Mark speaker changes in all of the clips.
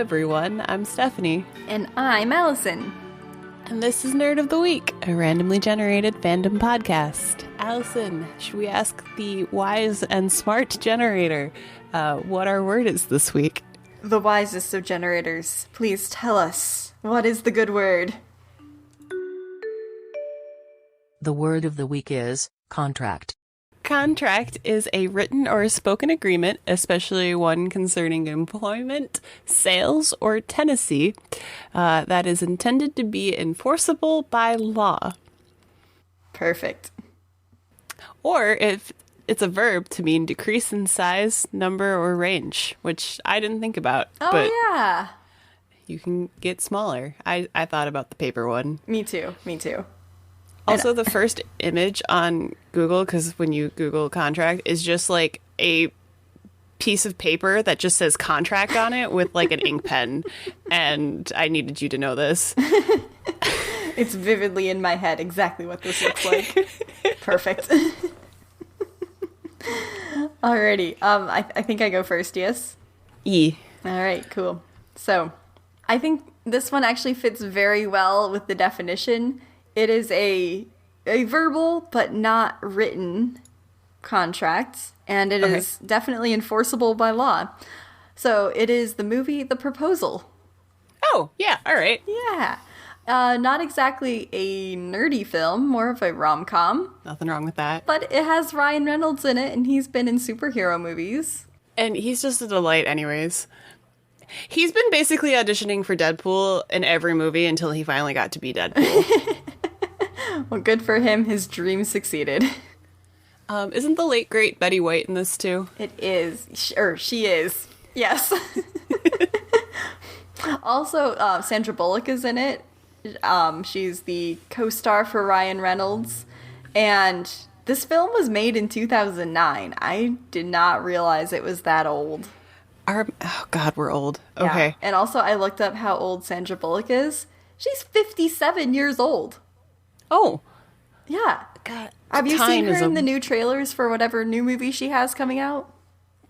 Speaker 1: everyone. I'm Stephanie.
Speaker 2: And I'm Allison.
Speaker 1: And this is Nerd of the Week, a randomly generated fandom podcast. Allison, should we ask the wise and smart generator what our word is this week?
Speaker 2: The wisest of generators, please tell us, what is the good word?
Speaker 3: The word of the week is contract.
Speaker 1: Contract is a written or spoken agreement, especially one concerning employment, sales, or tenancy, that is intended to be enforceable by law.
Speaker 2: Perfect.
Speaker 1: Or if it's a verb, to mean decrease in size, number, or range, which I didn't think about.
Speaker 2: Oh,
Speaker 1: but
Speaker 2: yeah.
Speaker 1: you can get smaller. I thought about the paper one.
Speaker 2: Me too.
Speaker 1: Also, the first image on Google, because when you Google contract, is just like a piece of paper that just says contract on it with like an ink pen. And I needed you to know this.
Speaker 2: It's vividly in my head exactly what this looks like. Perfect. Alrighty. I think I go first, yes?
Speaker 1: E.
Speaker 2: Alright, cool. So, I think this one actually fits very well with the definition. It is a verbal but not written contract, and it is definitely enforceable by law. So it is the movie The Proposal.
Speaker 1: Oh, yeah, all right.
Speaker 2: Yeah. Not exactly a nerdy film, more of a rom-com.
Speaker 1: Nothing wrong with that.
Speaker 2: But it has Ryan Reynolds in it, and he's been in superhero movies. And
Speaker 1: he's just a delight anyways. He's been basically auditioning for Deadpool in every movie until he finally got to be Deadpool.
Speaker 2: Well, good for him. His dream succeeded.
Speaker 1: Isn't the late, great Betty White in this, too?
Speaker 2: It is. Sure, she is. Yes. Also, Sandra Bullock is in it. She's the co-star for Ryan Reynolds. And this film was made in 2009. I did not realize it was that old.
Speaker 1: Oh, God, we're old. Okay.
Speaker 2: Yeah. And also, I looked up how old Sandra Bullock is. She's 57 years old.
Speaker 1: Oh.
Speaker 2: Yeah.
Speaker 1: God.
Speaker 2: Have you seen her in the new trailers for whatever new movie she has coming out?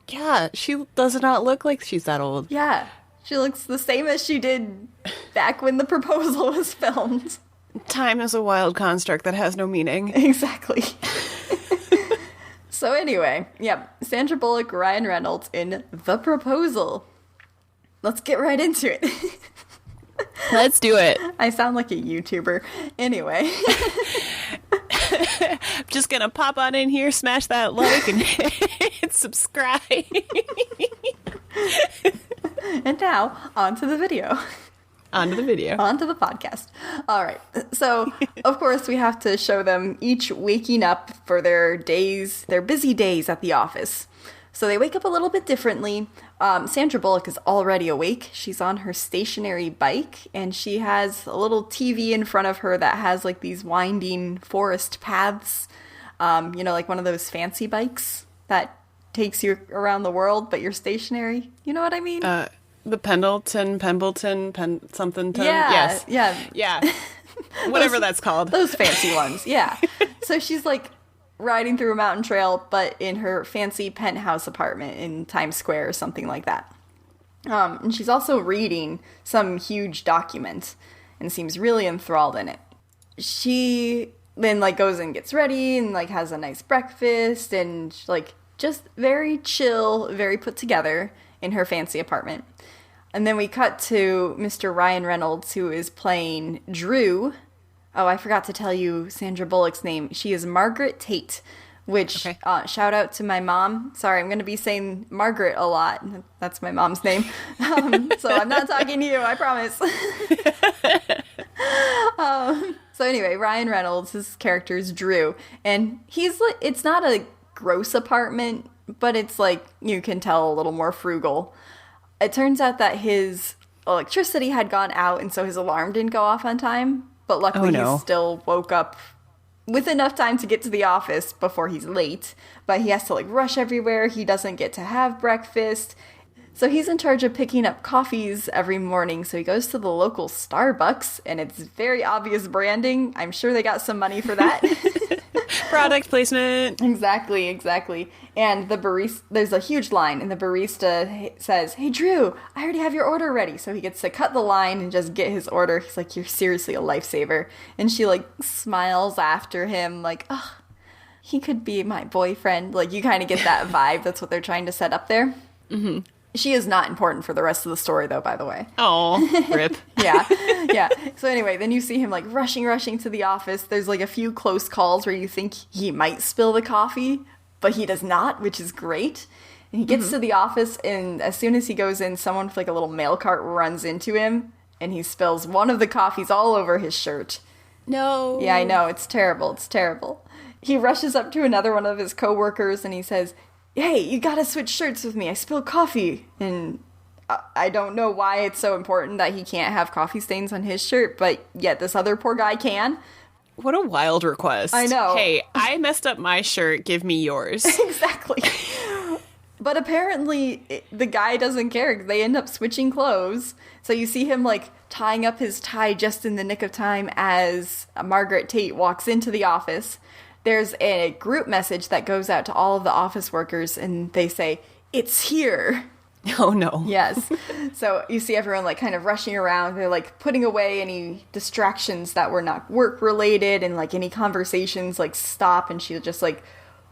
Speaker 1: Yeah, she does not look like she's that old.
Speaker 2: Yeah. She looks the same as she did back when The Proposal was filmed.
Speaker 1: Time is a wild construct that has no meaning.
Speaker 2: Exactly. So anyway, Sandra Bullock, Ryan Reynolds in The Proposal. Let's get right into it.
Speaker 1: Let's do it.
Speaker 2: I sound like a YouTuber. Anyway.
Speaker 1: I'm just gonna pop on in here, smash that like, and hit subscribe.
Speaker 2: And now, on to the video.
Speaker 1: On to the video.
Speaker 2: On to the podcast. All right. So, of course, we have to show them each waking up for their busy days at the office. So they wake up a little bit differently. Sandra Bullock is already awake. She's on her stationary bike, and she has a little TV in front of her that has like these winding forest paths. Like one of those fancy bikes that takes you around the world, but you're stationary. You know what I mean?
Speaker 1: The Pembleton, something.
Speaker 2: Yeah,
Speaker 1: yes. Yeah. Whatever that's called.
Speaker 2: Those fancy ones, yeah. So she's like riding through a mountain trail, but in her fancy penthouse apartment in Times Square or something like that. And she's also reading some huge document and seems really enthralled in it. She then goes and gets ready and has a nice breakfast and just very chill, very put together in her fancy apartment. And then we cut to Mr. Ryan Reynolds, who is playing Drew. Oh, I forgot to tell you Sandra Bullock's name. She is Margaret Tate, which, shout out to my mom. Sorry, I'm going to be saying Margaret a lot. That's my mom's name. So I'm not talking to you, I promise. So anyway, Ryan Reynolds, his character is Drew. And it's not a gross apartment, but it's you can tell a little more frugal. It turns out that his electricity had gone out, and so his alarm didn't go off on time. But luckily, he still woke up with enough time to get to the office before he's late. But he has to rush everywhere. He doesn't get to have breakfast. So he's in charge of picking up coffees every morning. So he goes to the local Starbucks, and it's very obvious branding. I'm sure they got some money for that.
Speaker 1: Product placement.
Speaker 2: Exactly. And the barista, there's a huge line, and the barista says, "Hey, Drew, I already have your order ready." So he gets to cut the line and just get his order. He's like, "You're seriously a lifesaver." And she, like, smiles after him, like, "Oh, he could be my boyfriend." Like, you kind of get that vibe. That's what they're trying to set up there. Mm-hmm. She is not important for the rest of the story, though, by the way.
Speaker 1: Oh, rip.
Speaker 2: Yeah. So anyway, then you see him, like, rushing to the office. There's, like, a few close calls where you think he might spill the coffee, but he does not, which is great. And he gets to the office, and as soon as he goes in, someone with, like, a little mail cart runs into him, and he spills one of the coffees all over his shirt.
Speaker 1: No.
Speaker 2: Yeah, I know. It's terrible. He rushes up to another one of his coworkers, and he says, "Hey, you gotta switch shirts with me. I spilled coffee." And I don't know why it's so important that he can't have coffee stains on his shirt, but yet this other poor guy can.
Speaker 1: What a wild request.
Speaker 2: I know.
Speaker 1: Hey, I messed up my shirt. Give me yours.
Speaker 2: Exactly. But apparently the guy doesn't care. They end up switching clothes. So you see him, like, tying up his tie just in the nick of time as Margaret Tate walks into the office. There's a group message that goes out to all of the office workers, and they say, "It's here."
Speaker 1: Oh, no.
Speaker 2: Yes. So you see everyone, like, kind of rushing around. They're, like, putting away any distractions that were not work-related, and, like, any conversations, like, stop, and she just, like,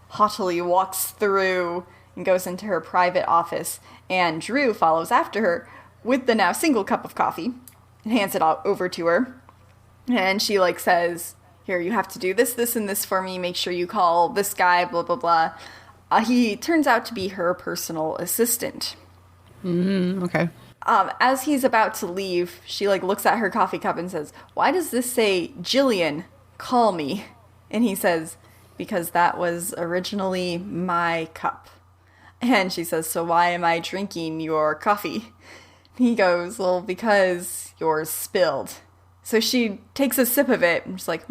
Speaker 2: haughtily walks through and goes into her private office. And Drew follows after her with the now single cup of coffee and hands it all over to her. And she, like, says, "Here, you have to do this, this, and this for me. Make sure you call this guy, blah, blah, blah." He turns out to be her personal assistant.
Speaker 1: Okay.
Speaker 2: As he's about to leave, she, like, looks at her coffee cup and says, "Why does this say, Jillian, call me?" And he says, "Because that was originally my cup." And she says, "So why am I drinking your coffee?" He goes, "Well, because yours spilled." So she takes a sip of it, and she's like,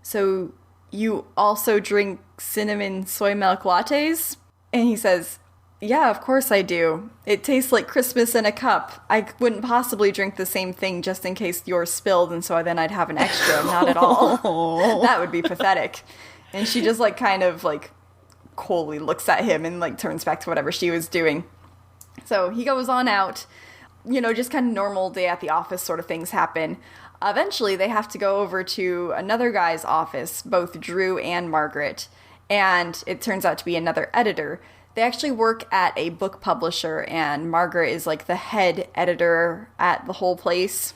Speaker 2: "So you also drink cinnamon soy milk lattes?" And he says, "Yeah, of course I do. It tastes like Christmas in a cup. I wouldn't possibly drink the same thing just in case yours spilled, and so then I'd have an extra. Not at all." That would be pathetic. And she just, like, kind of, like, coldly looks at him and, like, turns back to whatever she was doing. So he goes on out. You know, just kind of normal day at the office sort of things happen. Eventually, they have to go over to another guy's office, both Drew and Margaret, and it turns out to be another editor. They actually work at a book publisher, and Margaret is, like, the head editor at the whole place.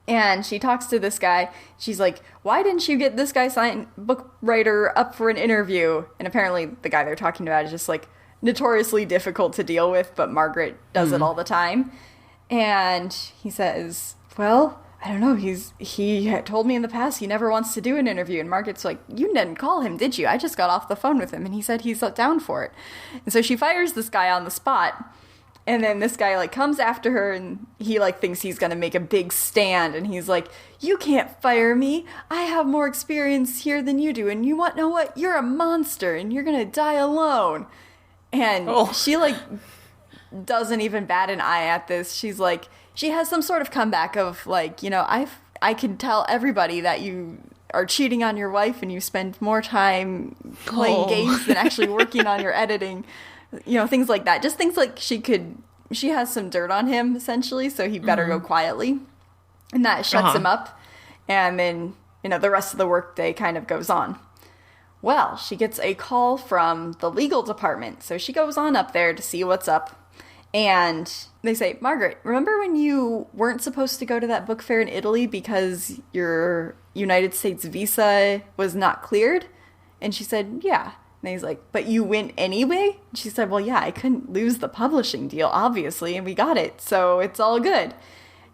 Speaker 2: And she talks to this guy. She's like, "Why didn't you get this guy book writer up for an interview?" And apparently the guy they're talking about is just, like, notoriously difficult to deal with, but Margaret does it all the time. And he says, "Well, I don't know, he had told me in the past he never wants to do an interview." And Margaret's like, "You didn't call him, did you? I just got off the phone with him, and he said he's down for it." And so she fires this guy on the spot. And then this guy, like, comes after her, and he, like, thinks he's gonna make a big stand. And he's like, "You can't fire me. I have more experience here than you do. And you want to know what? You're a monster, and you're gonna die alone." And she, like, doesn't even bat an eye at this. She's like, she has some sort of comeback of, like, you know, I can tell everybody that you are cheating on your wife and you spend more time playing games than actually working on your editing. You know, things like that. Just things like she has some dirt on him, essentially, so he better go quietly. And that shuts him up. And then, you know, the rest of the workday kind of goes on. Well, she gets a call from the legal department, so she goes on up there to see what's up. And they say, "Margaret, remember when you weren't supposed to go to that book fair in Italy because your United States visa was not cleared?" And she said, "Yeah." And he's like, "But you went anyway?" And she said, "Well, yeah, I couldn't lose the publishing deal, obviously, and we got it, so it's all good."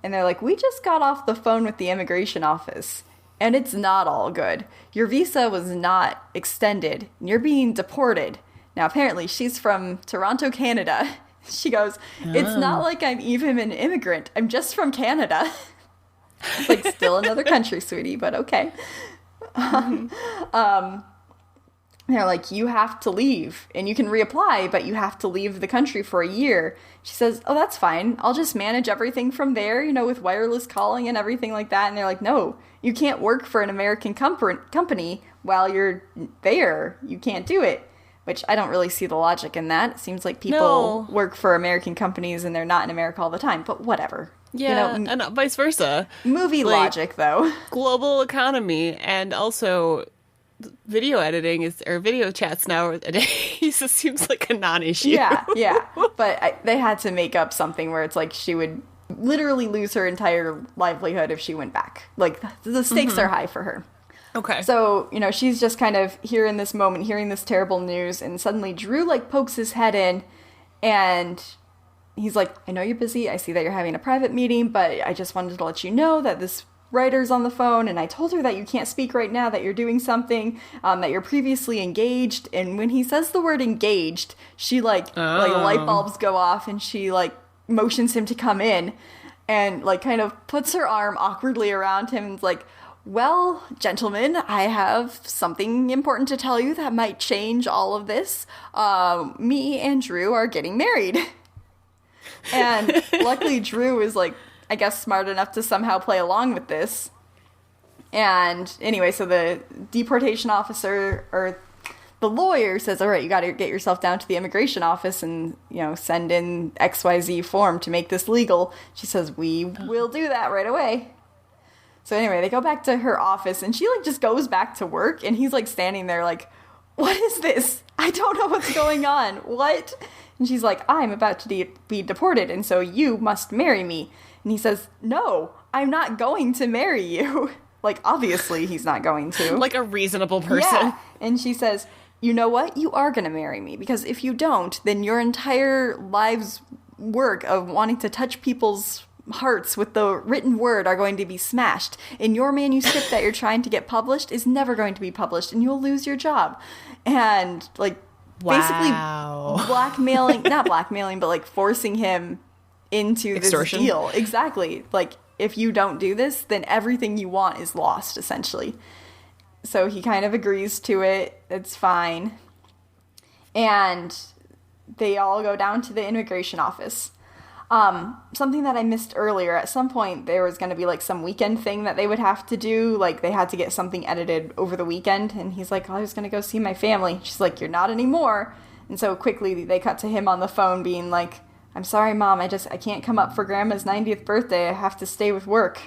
Speaker 2: And they're like, "We just got off the phone with the immigration office, and it's not all good. Your visa was not extended, and you're being deported." Now, apparently, she's from Toronto, Canada. She goes, "It's not like I'm even an immigrant. I'm just from Canada." It's like, still another country, sweetie, but okay. And they're like, you have to leave, and you can reapply, but you have to leave the country for a year. She says, oh, that's fine. I'll just manage everything from there, with wireless calling and everything like that. And they're like, no, you can't work for an American company while you're there. You can't do it. Which I don't really see the logic in that. It seems like people work for American companies and they're not in America all the time, but whatever.
Speaker 1: Yeah, and vice versa.
Speaker 2: Movie logic, though. Global
Speaker 1: economy, and also video editing or video chats nowadays it seems like a non-issue.
Speaker 2: Yeah. But they had to make up something where it's like she would literally lose her entire livelihood if she went back. Like, the stakes are high for her.
Speaker 1: Okay.
Speaker 2: So, she's just kind of here in this moment, hearing this terrible news, and suddenly Drew, pokes his head in, and he's like, I know you're busy, I see that you're having a private meeting, but I just wanted to let you know that this writer's on the phone, and I told her that you can't speak right now, that you're doing something, that you're previously engaged. And when he says the word engaged, she light bulbs go off, and she motions him to come in, and kind of puts her arm awkwardly around him and is like, well, gentlemen, I have something important to tell you that might change all of this. Me and Drew are getting married. And luckily Drew is I guess smart enough to somehow play along with this. And anyway, so the deportation officer, or the lawyer, says, all right, you got to get yourself down to the immigration office and, send in XYZ form to make this legal. She says, we will do that right away. So anyway, they go back to her office, and she just goes back to work, and he's standing there what is this? I don't know what's going on. What? And she's like, I'm about to be deported, and so you must marry me. And he says, no, I'm not going to marry you. Obviously he's not going to.
Speaker 1: Like a reasonable person.
Speaker 2: Yeah. And she says, you know what? You are going to marry me, because if you don't, then your entire life's work of wanting to touch people's hearts with the written word are going to be smashed. And your manuscript that you're trying to get published is never going to be published, and you'll lose your job. And basically blackmailing, not blackmailing, but forcing him into
Speaker 1: extortion.
Speaker 2: This deal. Exactly. If you don't do this, then everything you want is lost, essentially. So he kind of agrees to it. It's fine. And they all go down to the immigration office. Something that I missed earlier, at some point there was going to be some weekend thing that they would have to do. They had to get something edited over the weekend. And he's like, I was going to go see my family. She's like, you're not anymore. And so quickly they cut to him on the phone being like, I'm sorry, Mom, I can't come up for Grandma's 90th birthday. I have to stay with work.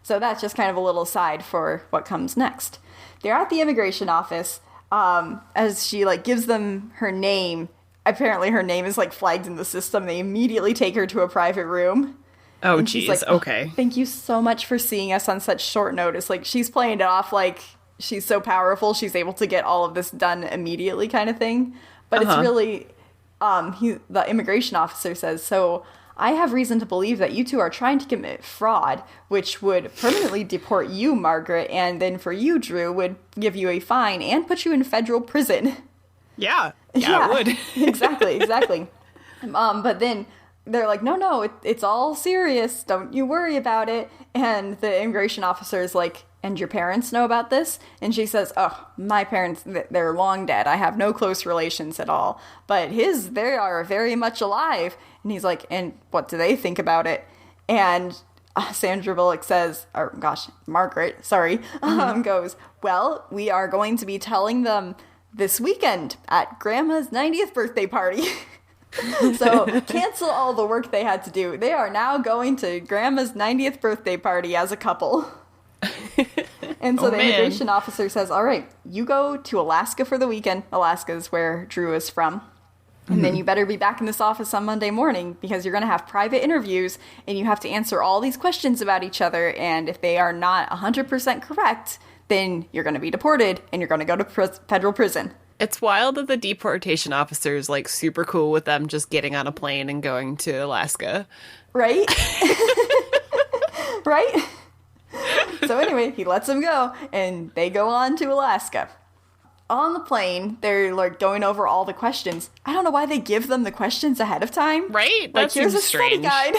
Speaker 2: So that's just kind of a little side for what comes next. They're at the immigration office, as she gives them her name. Apparently her name is flagged in the system. They immediately take her to a private room.
Speaker 1: Oh, jeez. Okay.
Speaker 2: Thank you so much for seeing us on such short notice. She's playing it off she's so powerful, she's able to get all of this done immediately kind of thing. But it's really, the immigration officer says, so I have reason to believe that you two are trying to commit fraud, which would permanently deport you, Margaret, and then for you, Drew, would give you a fine and put you in federal prison.
Speaker 1: Yeah, it would.
Speaker 2: Exactly. But then they're like, no, it's all serious. Don't you worry about it. And the immigration officer is like, and your parents know about this? And she says, oh, my parents, they're long dead. I have no close relations at all. But they are very much alive. And he's like, and what do they think about it? And Sandra Bullock says, Margaret, goes, well, we are going to be telling them this weekend at Grandma's 90th birthday party. So cancel all the work they had to do. They are now going to Grandma's 90th birthday party as a couple. And so the immigration officer says, all right, you go to Alaska for the weekend. Alaska is where Drew is from. And then you better be back in this office on Monday morning, because you're going to have private interviews and you have to answer all these questions about each other. And if they are not 100% correct, then you're going to be deported and you're going to go to federal prison.
Speaker 1: It's wild that the deportation officer is super cool with them just getting on a plane and going to Alaska.
Speaker 2: Right? Right? So anyway, he lets them go and they go on to Alaska. On the plane, they're going over all the questions. I don't know why they give them the questions ahead of time.
Speaker 1: Right? That
Speaker 2: here's
Speaker 1: seems
Speaker 2: a study
Speaker 1: strange.
Speaker 2: guide.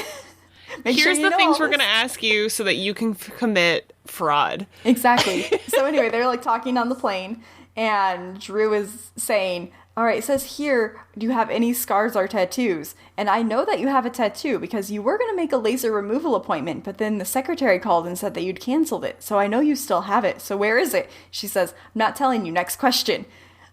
Speaker 1: Here's the things we're going to ask you so that you can commit fraud.
Speaker 2: Exactly. So anyway, they're talking on the plane, And Drew is saying, all right, it says here, do you have any scars or tattoos? And I know that you have a tattoo because you were going to make a laser removal appointment, but then the secretary called and said that you'd canceled it. So I know you still have it. So where is it? She says, I'm not telling you. Next question.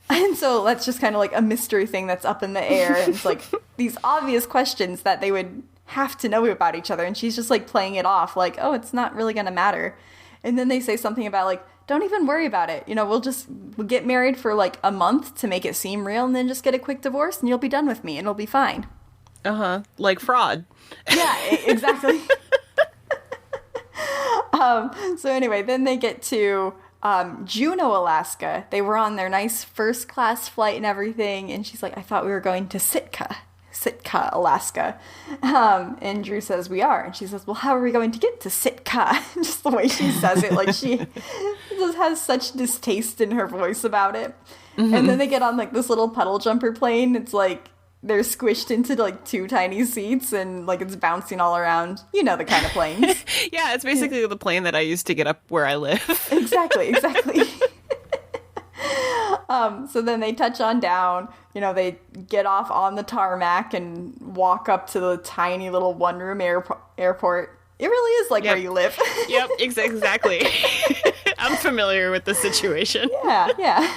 Speaker 2: And so that's just kind of like a mystery thing that's up in the air. And it's like these obvious questions that they would have to know about each other. And she's just like playing it off like, oh, it's not really going to matter. And then they say something about like, don't even worry about it. You know, we'll get married for like a month to make it seem real and then just get a quick divorce and you'll be done with me and it'll be fine.
Speaker 1: Uh-huh. Like fraud.
Speaker 2: Yeah, exactly. So anyway, then they get to Juneau, Alaska. They were on their nice first class flight and everything. And she's like, I thought we were going to Sitka, Alaska. And Drew says, we are. And she says, well, how are we going to get to Sitka? Just the way she says it, like she just has such distaste in her voice about it. Mm-hmm. And then they get on like this little puddle jumper plane. It's like they're squished into like two tiny seats and like it's bouncing all around. You know the kind of planes.
Speaker 1: Yeah, it's basically the plane that I used to get up where I live.
Speaker 2: Exactly. So then they touch on down, you know, they get off on the tarmac and walk up to the tiny little one-room airport. It really is like where you live.
Speaker 1: Yep, exactly. I'm familiar with the situation.
Speaker 2: Yeah.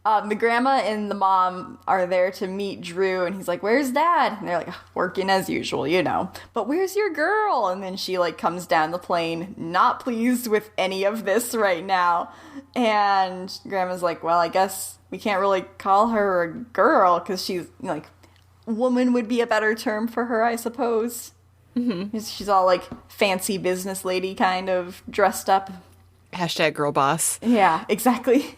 Speaker 2: The grandma and the mom are there to meet Drew, and he's like, where's Dad? And they're like, working as usual, you know. But where's your girl? And then she, like, comes down the plane, not pleased with any of this right now. And Grandma's like, well, I guess we can't really call her a girl, because she's, like, woman would be a better term for her, I suppose. Mm-hmm. She's all, like, fancy business lady kind of dressed up.
Speaker 1: Hashtag girl boss.
Speaker 2: Yeah, exactly.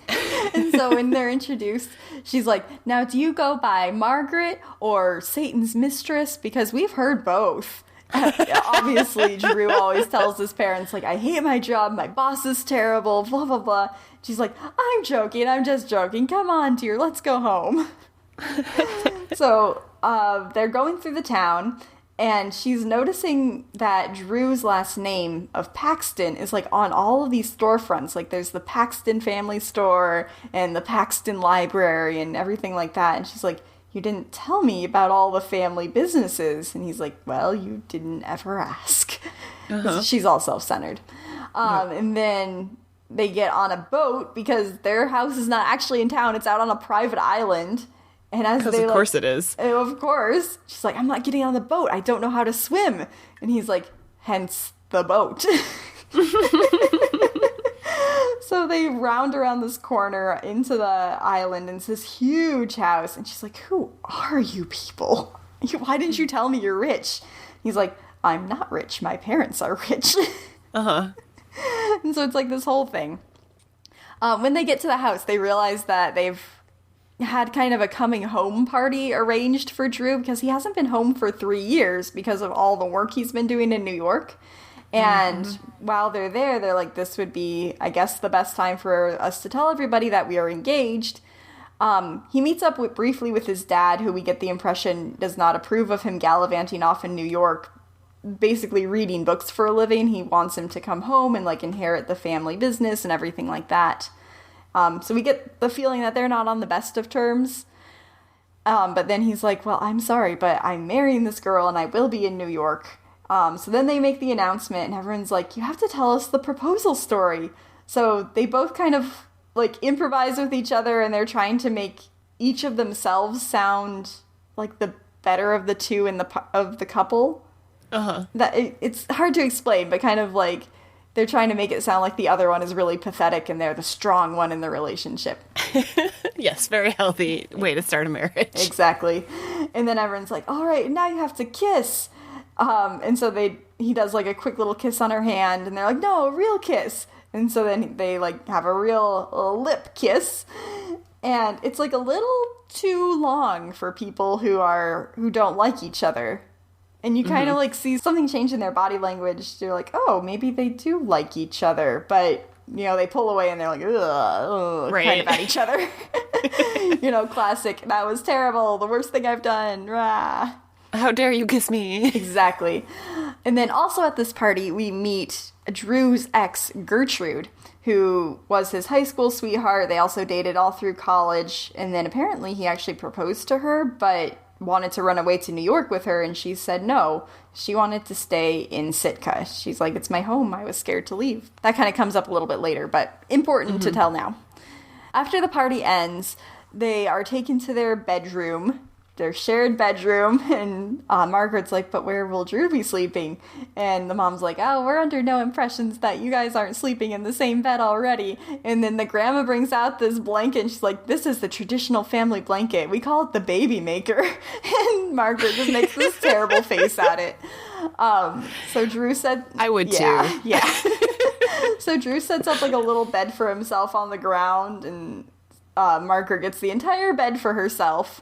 Speaker 2: And so when they're introduced, she's like, now do you go by Margaret or Satan's mistress? Because we've heard both. Obviously, Drew always tells his parents, like, I hate my job, my boss is terrible, blah, blah, blah. She's like, I'm joking, I'm just joking. Come on, dear, let's go home. So they're going through the town, and she's noticing that Drew's last name of Paxton is, like, on all of these storefronts. Like, there's the Paxton Family Store and the Paxton Library and everything like that. And she's like, you didn't tell me about all the family businesses. And he's like, well, you didn't ever ask. Uh-huh. She's all self-centered. And then they get on a boat because their house is not actually in town. It's out on a private island. And as they,
Speaker 1: of course it is.
Speaker 2: Of course. She's like, I'm not getting on the boat. I don't know how to swim. And he's like, hence the boat. So they round around this corner into the island, and it's this huge house. And she's like, who are you people? Why didn't you tell me you're rich? He's like, I'm not rich. My parents are rich. Uh-huh. And so it's like this whole thing. When they get to the house, they realize that they've had kind of a coming home party arranged for Drew because he hasn't been home for 3 years because of all the work he's been doing in New York. And while they're there, they're like, this would be, I guess, the best time for us to tell everybody that we are engaged. He meets up briefly with his dad, who we get the impression does not approve of him gallivanting off in New York, basically reading books for a living. He wants him to come home and, like, inherit the family business and everything like that. So we get the feeling that they're not on the best of terms. But then he's like, well, I'm sorry, but I'm marrying this girl and I will be in New York. So then they make the announcement and everyone's like, you have to tell us the proposal story. So they both kind of, like, improvise with each other, and they're trying to make each of themselves sound like the better of the two of the couple. Uh-huh. It's hard to explain, but kind of like they're trying to make it sound like the other one is really pathetic and they're the strong one in the relationship.
Speaker 1: Yes, very healthy way to start a marriage.
Speaker 2: Exactly. And then everyone's like, all right, now you have to kiss. And so he does, like, a quick little kiss on her hand, and they're like, no, a real kiss. And so then they, like, have a real lip kiss. And it's, like, a little too long for people who don't like each other. And you kind of, like, see something change in their body language. You're like, oh, maybe they do like each other. But, you know, they pull away and they're like, ugh, right. Kind of at each other. You know, classic, that was terrible, the worst thing I've done, rah.
Speaker 1: How dare you kiss me?
Speaker 2: Exactly. And then also at this party, we meet Drew's ex, Gertrude, who was his high school sweetheart. They also dated all through college. And then apparently he actually proposed to her, but wanted to run away to New York with her. And she said no. She wanted to stay in Sitka. She's like, it's my home. I was scared to leave. That kind of comes up a little bit later, but important to tell now. After the party ends, they are taken to their bedroom, their shared bedroom, and Margaret's like, but where will Drew be sleeping? And the mom's like, oh, we're under no impressions that you guys aren't sleeping in the same bed already. And then the grandma brings out this blanket, and she's like, this is the traditional family blanket. We call it the baby maker. And Margaret just makes this terrible face at it. So Drew said...
Speaker 1: I would
Speaker 2: too.
Speaker 1: too.
Speaker 2: Yeah. So Drew sets up like a little bed for himself on the ground, and Margaret gets the entire bed for herself.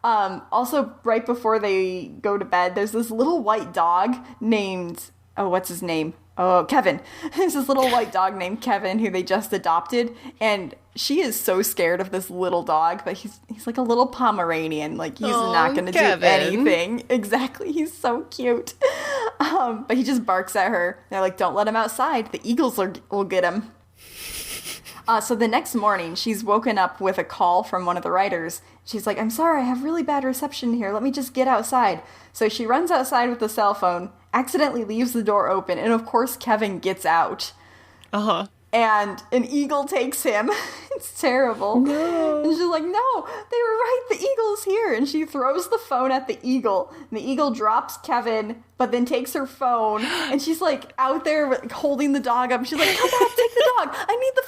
Speaker 2: Also, right before they go to bed, there's this little white dog named, what's his name? Oh, Kevin. There's this little white dog named Kevin who they just adopted, and she is so scared of this little dog, but he's like a little Pomeranian. Like, he's not going to do anything. Exactly. He's so cute. But he just barks at her. They're like, don't let him outside. The eagles will get him. So the next morning, she's woken up with a call from one of the writers. She's like, I'm sorry, I have really bad reception here. Let me just get outside. So she runs outside with the cell phone, accidentally leaves the door open, and of course Kevin gets out.
Speaker 1: Uh-huh.
Speaker 2: And an eagle takes him. It's terrible.
Speaker 1: No.
Speaker 2: And she's like, no, they were right, the eagle's here. And she throws the phone at the eagle. And the eagle drops Kevin, but then takes her phone. And she's like out there holding the dog up. She's like, come back, take the dog. I need the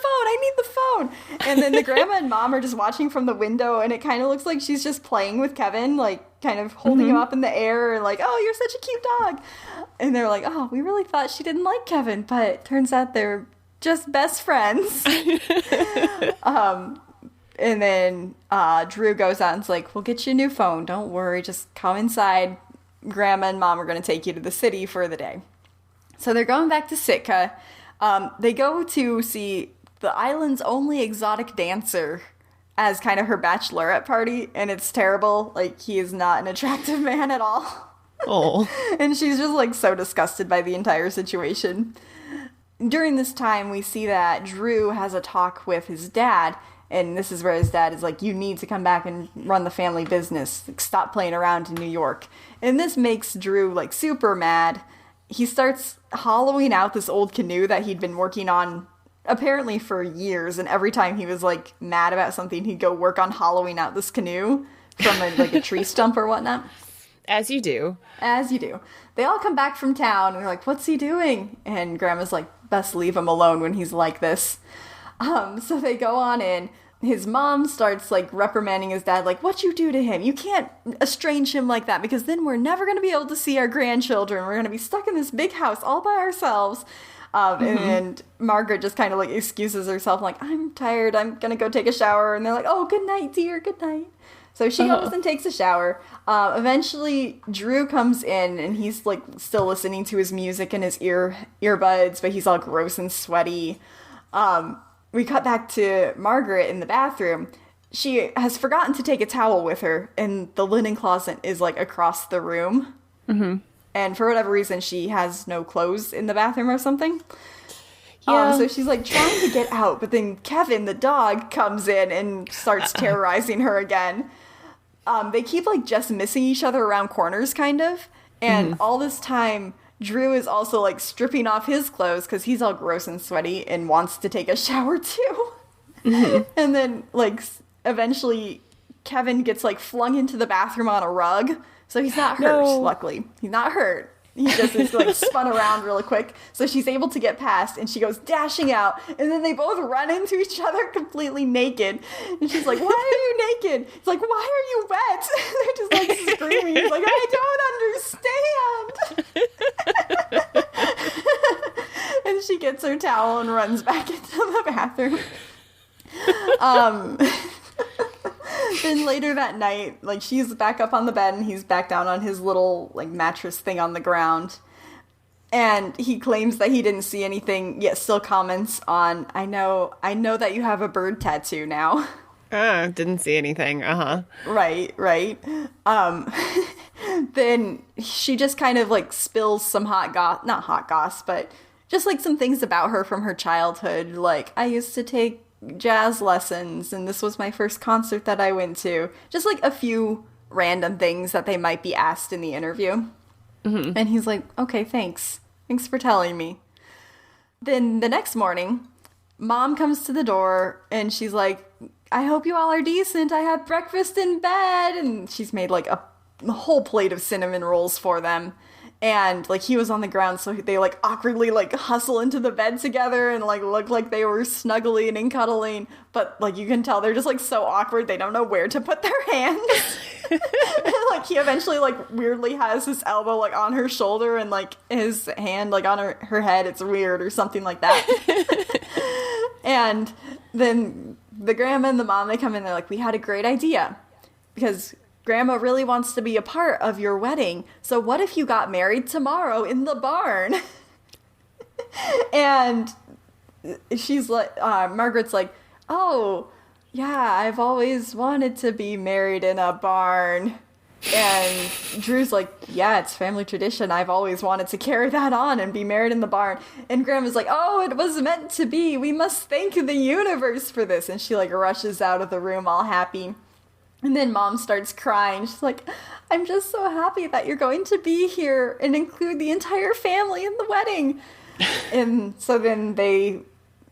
Speaker 2: phone. And then the grandma and mom are just watching from the window. And it kind of looks like she's just playing with Kevin, like kind of holding him up in the air. And like, oh, you're such a cute dog. And they're like, oh, we really thought she didn't like Kevin. But turns out they're just best friends. And then Drew goes out and's like, we'll get you a new phone. Don't worry. Just come inside. Grandma and mom are going to take you to the city for the day. So they're going back to Sitka. They go to see the island's only exotic dancer as kind of her bachelorette party. And it's terrible. Like, he is not an attractive man at all.
Speaker 1: Oh.
Speaker 2: And she's just like so disgusted by the entire situation. During this time, we see that Drew has a talk with his dad, and this is where his dad is like, you need to come back and run the family business. Like, stop playing around in New York. And this makes Drew, like, super mad. He starts hollowing out this old canoe that he'd been working on apparently for years, and every time he was, like, mad about something, he'd go work on hollowing out this canoe from, a tree stump or whatnot.
Speaker 1: As you do.
Speaker 2: As you do. They all come back from town, and they're like, what's he doing? And Grandma's like, best leave him alone when he's like this. So they go on in. His mom starts, like, reprimanding his dad, like, what'd you do to him? You can't estrange him like that, because then we're never going to be able to see our grandchildren. We're going to be stuck in this big house all by ourselves. And Margaret just kind of, like, excuses herself, like, I'm tired, I'm going to go take a shower. And they're like, oh, good night, dear, good night. So she goes and takes a shower. Eventually, Drew comes in, and he's, like, still listening to his music in his earbuds, but he's all gross and sweaty. We cut back to Margaret in the bathroom. She has forgotten to take a towel with her, and the linen closet is, like, across the room. Mm-hmm. And for whatever reason, she has no clothes in the bathroom or something. Yeah. So she's, like, trying to get out, but then Kevin, the dog, comes in and starts terrorizing her again. They keep, like, just missing each other around corners, kind of. And all this time, Drew is also, like, stripping off his clothes because he's all gross and sweaty and wants to take a shower, too. And then, like, eventually, Kevin gets, like, flung into the bathroom on a rug. So he's not hurt, luckily. He's not hurt. He just is, like, spun around really quick. So she's able to get past, and she goes dashing out. And then they both run into each other completely naked. And she's like, why are you naked? He's like, why are you wet? They're just, like, screaming. He's like, I don't understand. And she gets her towel and runs back into the bathroom. Then later that night, like, she's back up on the bed and he's back down on his little, like, mattress thing on the ground. And he claims that he didn't see anything, yet still comments on, I know that you have a bird tattoo now.
Speaker 1: Didn't see anything. Right.
Speaker 2: then she just kind of like spills some not hot goss, but just like some things about her from her childhood. Like, I used to take jazz lessons and this was my first concert that I went to. Just like a few random things that they might be asked in the interview. Mm-hmm. And he's like, okay, thanks. Thanks for telling me. Then the next morning, Mom comes to the door and she's like, I hope you all are decent. I had breakfast in bed. And she's made like a whole plate of cinnamon rolls for them. And like he was on the ground, so they like awkwardly like hustle into the bed together and like look like they were snuggling and cuddling. But like you can tell they're just like so awkward. They don't know where to put their hands. And, like he eventually like weirdly has his elbow like on her shoulder and like his hand like on her head. It's weird or something like that. And then the grandma and the mom, they come in, they're like, we had a great idea because Grandma really wants to be a part of your wedding. So what if you got married tomorrow in the barn? And she's like, Margaret's like, oh, yeah, I've always wanted to be married in a barn. And Drew's like, yeah, it's family tradition. I've always wanted to carry that on and be married in the barn. And Grandma's like, oh, it was meant to be. We must thank the universe for this. And she like rushes out of the room all happy. And then Mom starts crying. She's like, I'm just so happy that you're going to be here and include the entire family in the wedding. And so then they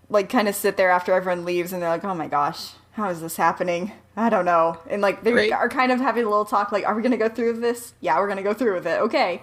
Speaker 2: like kind of sit there after everyone leaves and they're like, oh my gosh, how is this happening? I don't know. And like they are kind of having a little talk like, are we going to go through with this? Yeah, we're going to go through with it. Okay.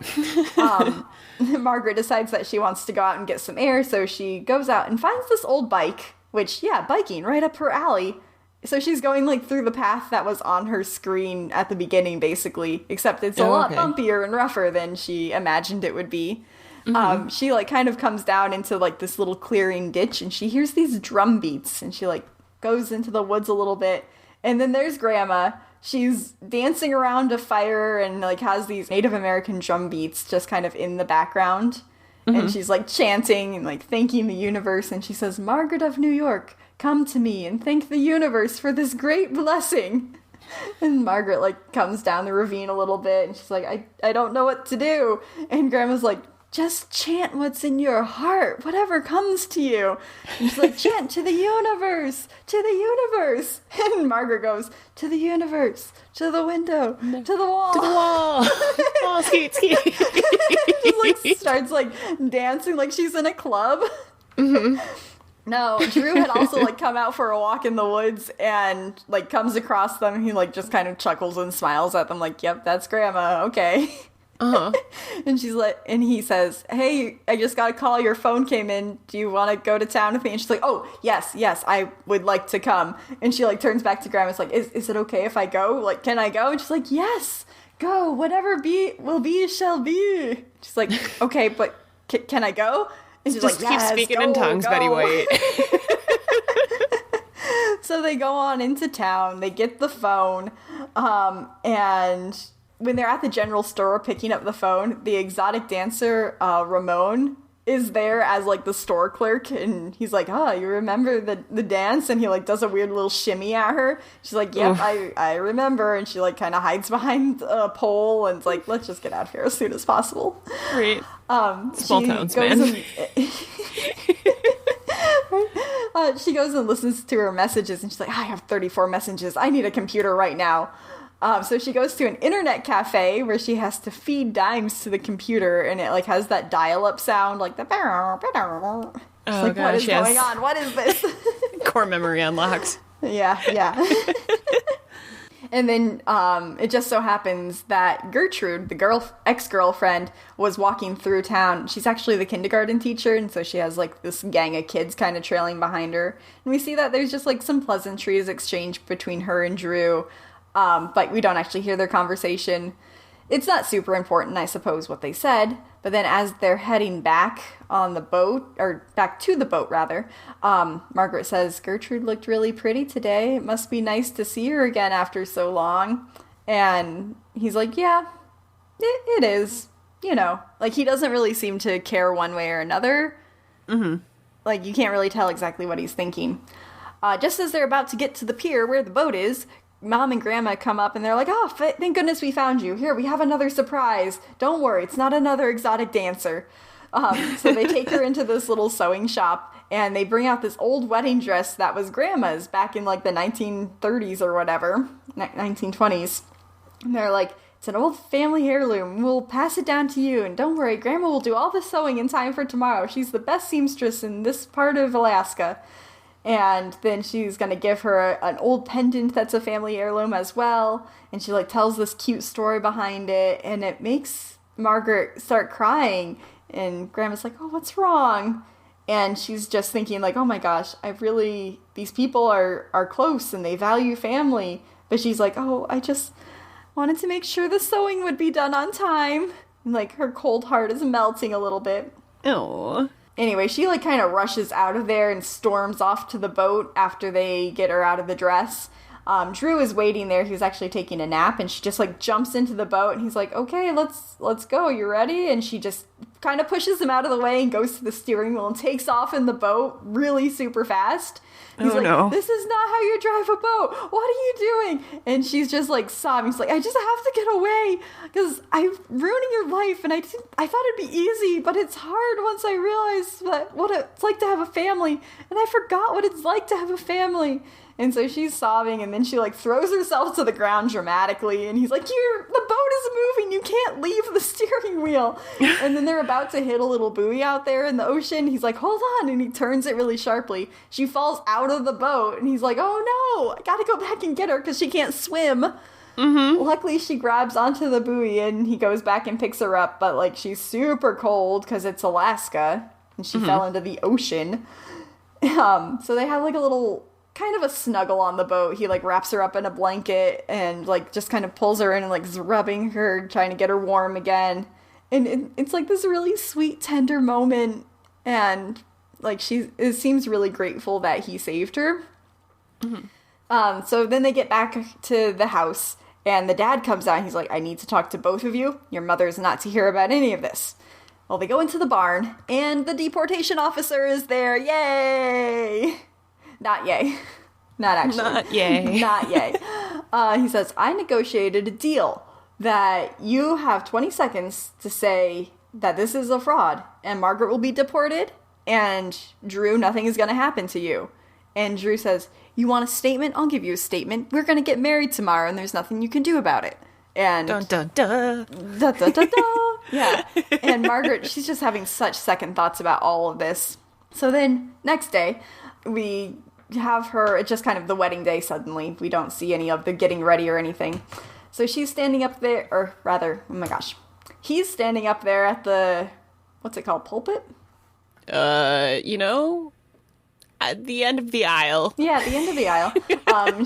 Speaker 2: Margaret decides that she wants to go out and get some air. So she goes out and finds this old bike, which, yeah, biking right up her alley. So she's going, like, through the path that was on her screen at the beginning, basically. Except it's a lot bumpier and rougher than she imagined it would be. Mm-hmm. She, like, kind of comes down into, like, this little clearing ditch, and she hears these drum beats. And she, like, goes into the woods a little bit. And then there's Grandma. She's dancing around a fire and, like, has these Native American drum beats just kind of in the background. Mm-hmm. And she's, like, chanting and, like, thanking the universe. And she says, Margaret of New York, come to me and thank the universe for this great blessing. And Margaret, like, comes down the ravine a little bit, and she's like, I don't know what to do. And Grandma's like, just chant what's in your heart, whatever comes to you. And she's like, chant to the universe, to the universe. And Margaret goes, to the universe, to the window, to the wall.
Speaker 1: To the wall. Oh, skeet, skeet.
Speaker 2: Just, like, starts, like, dancing like she's in a club.
Speaker 1: Mm-hmm.
Speaker 2: No, Drew had also, like, come out for a walk in the woods and, like, comes across them. He, like, just kind of chuckles and smiles at them like, yep, that's Grandma, okay.
Speaker 1: Uh-huh.
Speaker 2: And she's like, and he says, hey, I just got a call, your phone came in, do you want to go to town with me? And she's like, oh, yes, I would like to come. And she, like, turns back to Grandma's like, is it okay if I go? Like, can I go? And she's like, yes, go, whatever will be shall be. She's like, okay, but can I go? And she's
Speaker 1: just
Speaker 2: like,
Speaker 1: keep speaking in tongues,
Speaker 2: go.
Speaker 1: Betty White.
Speaker 2: So they go on into town, they get the phone, and when they're at the general store picking up the phone, the exotic dancer, Ramon, is there as, like, the store clerk, and he's like, oh, you remember the dance? And he, like, does a weird little shimmy at her. She's like, yep, I remember, and she, like, kind of hides behind a pole, and it's like, let's just get out of here as soon as possible.
Speaker 1: Great. Small towns, man.
Speaker 2: She goes and listens to her messages, and she's like, I have 34 messages. I need a computer right now. So she goes to an internet cafe where she has to feed dimes to the computer, and it, like, has that dial-up sound, like the... She's like,
Speaker 1: gosh,
Speaker 2: what is
Speaker 1: yes.
Speaker 2: going on? What is this?
Speaker 1: Core memory unlocked.
Speaker 2: Yeah. And then it just so happens that Gertrude, the ex-girlfriend, was walking through town. She's actually the kindergarten teacher, and so she has, like, this gang of kids kind of trailing behind her. And we see that there's just, like, some pleasantries exchanged between her and Drew, but we don't actually hear their conversation. It's not super important, I suppose, what they said, but then as they're heading back on the boat, or back to the boat, rather, Margaret says, Gertrude looked really pretty today. It must be nice to see her again after so long. And he's like, yeah, it is. You know, like, he doesn't really seem to care one way or another.
Speaker 1: Mm-hmm.
Speaker 2: Like, you can't really tell exactly what he's thinking. Just as they're about to get to the pier where the boat is, Mom and Grandma come up and they're like, oh, thank goodness we found you. Here, we have another surprise. Don't worry, it's not another exotic dancer. So they take her into this little sewing shop and they bring out this old wedding dress that was Grandma's back in like the 1930s or whatever, 1920s. And they're like, it's an old family heirloom. We'll pass it down to you. And don't worry, Grandma will do all the sewing in time for tomorrow. She's the best seamstress in this part of Alaska. And then she's going to give her an old pendant that's a family heirloom as well. And she, like, tells this cute story behind it. And it makes Margaret start crying. And Grandma's like, oh, what's wrong? And she's just thinking, like, oh, my gosh, these people are close and they value family. But she's like, oh, I just wanted to make sure the sewing would be done on time. And, like, her cold heart is melting a little bit.
Speaker 1: Oh.
Speaker 2: Anyway, she, like, kind of rushes out of there and storms off to the boat after they get her out of the dress. Drew is waiting there. He was actually taking a nap, and she just, like, jumps into the boat, and he's like, okay, let's go. You ready? And she just kind of pushes him out of the way and goes to the steering wheel and takes off in the boat really super fast. He's like, no. This is not how you drive a boat. What are you doing? And she's just, like, sobbing. She's like, I just have to get away because I'm ruining your life. And I thought it'd be easy, but it's hard once I realize what it's like to have a family. And I forgot what it's like to have a family. And so she's sobbing, and then she, like, throws herself to the ground dramatically, and he's like, the boat is moving, you can't leave the steering wheel. And then they're about to hit a little buoy out there in the ocean. He's like, hold on, and he turns it really sharply. She falls out of the boat, and he's like, oh no, I gotta go back and get her because she can't swim. Mm-hmm. Luckily, she grabs onto the buoy, and he goes back and picks her up, but, like, she's super cold because it's Alaska, and she fell into the ocean. So they have, like, a little kind of a snuggle on the boat. He, like, wraps her up in a blanket and, like, just kind of pulls her in and, like, is rubbing her, trying to get her warm again. And it's, like, this really sweet, tender moment. And, like, it seems really grateful that he saved her. Mm-hmm. So then they get back to the house, and the dad comes out, and he's like, I need to talk to both of you. Your mother is not to hear about any of this. Well, they go into the barn, and the deportation officer is there. Yay! Not yay. Not actually.
Speaker 1: Not yay.
Speaker 2: Not yay. He says, I negotiated a deal that you have 20 seconds to say that this is a fraud, and Margaret will be deported, and Drew, nothing is going to happen to you. And Drew says, you want a statement? I'll give you a statement. We're going to get married tomorrow, and there's nothing you can do about it. And
Speaker 1: dun dun dun.
Speaker 2: Da, da, da, da. Yeah. And Margaret, she's just having such second thoughts about all of this. So then, next day, we have her, it's just kind of the wedding day suddenly. We don't see any of the getting ready or anything. So she's standing up there, or rather, oh my gosh. He's standing up there at the, what's it called, pulpit?
Speaker 1: At the end of the aisle.
Speaker 2: Yeah, at the end of the aisle.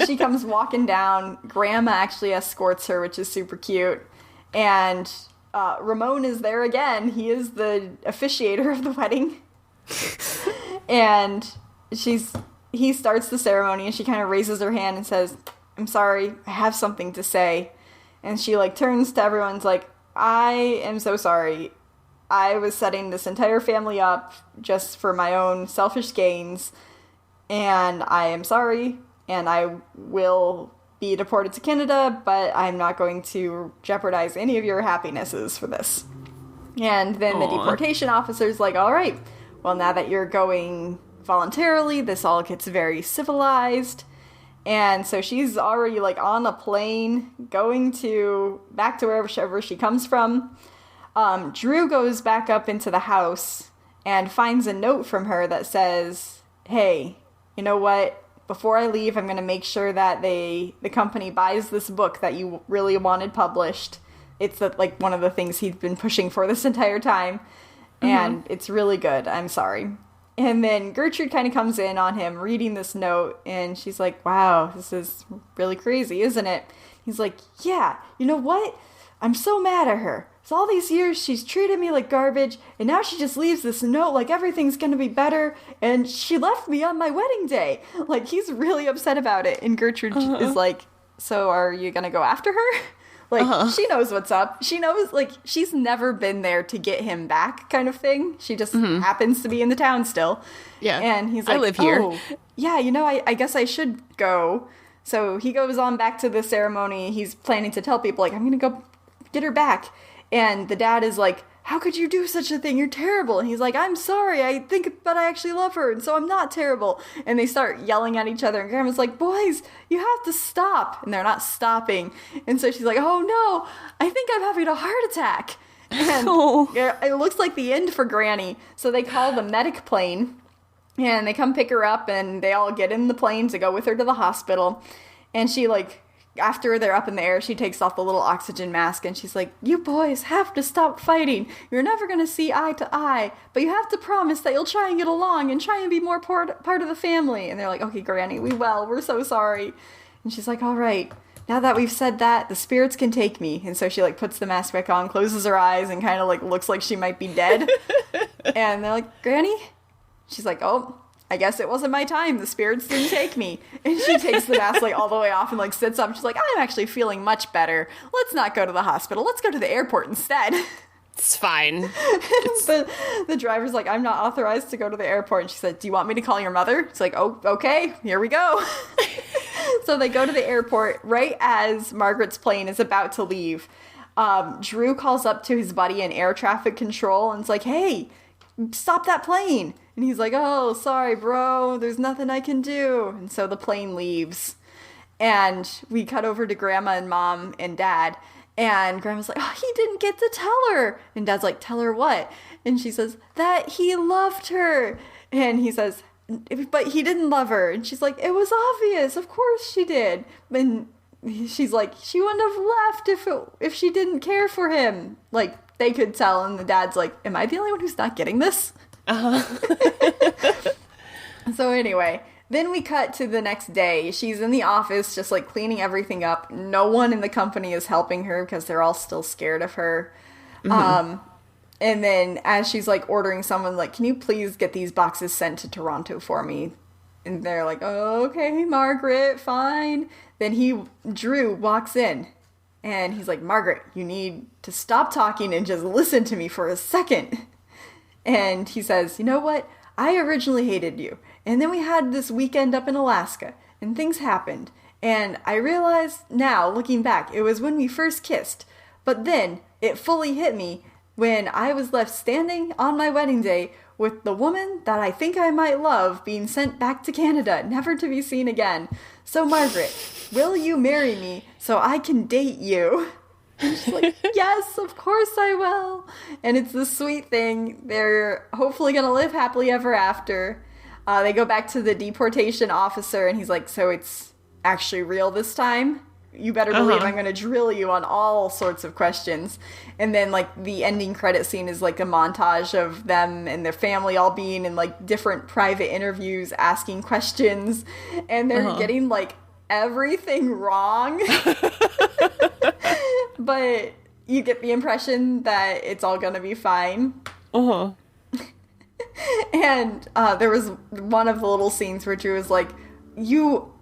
Speaker 2: She comes walking down. Grandma actually escorts her, which is super cute. And Ramon is there again. He is the officiator of the wedding. And he starts the ceremony, and she kind of raises her hand and says, I'm sorry, I have something to say. And she, like, turns to everyone's like, I am so sorry. I was setting this entire family up just for my own selfish gains, and I am sorry, and I will be deported to Canada, but I'm not going to jeopardize any of your happinesses for this. And then the deportation officer's like, all right, well, now that you're going voluntarily, this all gets very civilized. And so she's already, like, on a plane going back to wherever she comes from. Drew goes back up into the house and finds a note from her that says, hey, you know what? Before I leave, I'm going to make sure that the company buys this book that you really wanted published. It's like one of the things he's been pushing for this entire time. And it's really good. I'm sorry. And then Gertrude kind of comes in on him reading this note, and she's like, wow, this is really crazy, isn't it? He's like, yeah, you know what? I'm so mad at her. So all these years she's treated me like garbage, and now she just leaves this note like everything's gonna be better, and she left me on my wedding day. Like, he's really upset about it, and Gertrude is like, so are you gonna go after her? Like, she knows what's up. She knows, like, she's never been there to get him back kind of thing. She just happens to be in the town still.
Speaker 1: Yeah.
Speaker 2: And he's like,
Speaker 1: I live here.
Speaker 2: Oh, yeah, you know, I guess I should go. So he goes on back to the ceremony. He's planning to tell people, like, I'm going to go get her back. And the dad is like, how could you do such a thing? You're terrible. And he's like, I'm sorry. But I actually love her. And so I'm not terrible. And they start yelling at each other. And Grandma's like, boys, you have to stop. And they're not stopping. And so she's like, oh no, I think I'm having a heart attack. And it looks like the end for Granny. So they call the medic plane. And they come pick her up. And they all get in the plane to go with her to the hospital. And she, like, after they're up in the air, she takes off the little oxygen mask and she's like, you boys have to stop fighting. You're never going to see eye to eye, but you have to promise that you'll try and get along and try and be more part of the family. And they're like, okay, Granny, we will. We're so sorry. And she's like, all right, now that we've said that, the spirits can take me. And so she, like, puts the mask back on, closes her eyes, and kind of, like, looks like she might be dead. And they're like, Granny? She's like, oh, I guess it wasn't my time. The spirits didn't take me. And she takes the mask, like, all the way off and, like, sits up. She's like, I'm actually feeling much better. Let's not go to the hospital. Let's go to the airport instead.
Speaker 1: It's fine.
Speaker 2: The driver's like, I'm not authorized to go to the airport. And she said, do you want me to call your mother? It's like, oh, okay, here we go. So they go to the airport right as Margaret's plane is about to leave. Drew calls up to his buddy in air traffic control and is like, hey, stop that plane. And he's like, oh, sorry, bro, there's nothing I can do. And so the plane leaves. And we cut over to Grandma and Mom and Dad. And Grandma's like, oh, he didn't get to tell her. And Dad's like, tell her what? And she says, that he loved her. And he says, but he didn't love her. And she's like, it was obvious. Of course she did. And she's like, she wouldn't have left if she didn't care for him. Like, they could tell. And the Dad's like, am I the only one who's not getting this? So anyway, then we cut to the next day. She's in the office just, like, cleaning everything up. No one in the company is helping her because they're all still scared of her. Mm-hmm. And then as she's, like, ordering someone, like, can you please get these boxes sent to Toronto for me? And they're like, oh, okay, Margaret, fine. Then Drew walks in and he's like, Margaret, you need to stop talking and just listen to me for a second. And he says, you know what? I originally hated you. And then we had this weekend up in Alaska. And things happened. And I realized now, looking back, it was when we first kissed. But then it fully hit me when I was left standing on my wedding day with the woman that I think I might love being sent back to Canada, never to be seen again. So, Margaret, will you marry me so I can date you? And she's like, yes, of course I will. And it's this sweet thing. They're hopefully going to live happily ever after. They go back to the deportation officer, and he's like, so it's actually real this time? You better believe I'm going to drill you on all sorts of questions. And then, like, the ending credit scene is, like, a montage of them and their family all being in, like, different private interviews, asking questions. And they're getting, like, everything wrong. But you get the impression that it's all gonna be fine. And there was one of the little scenes where Drew was like, you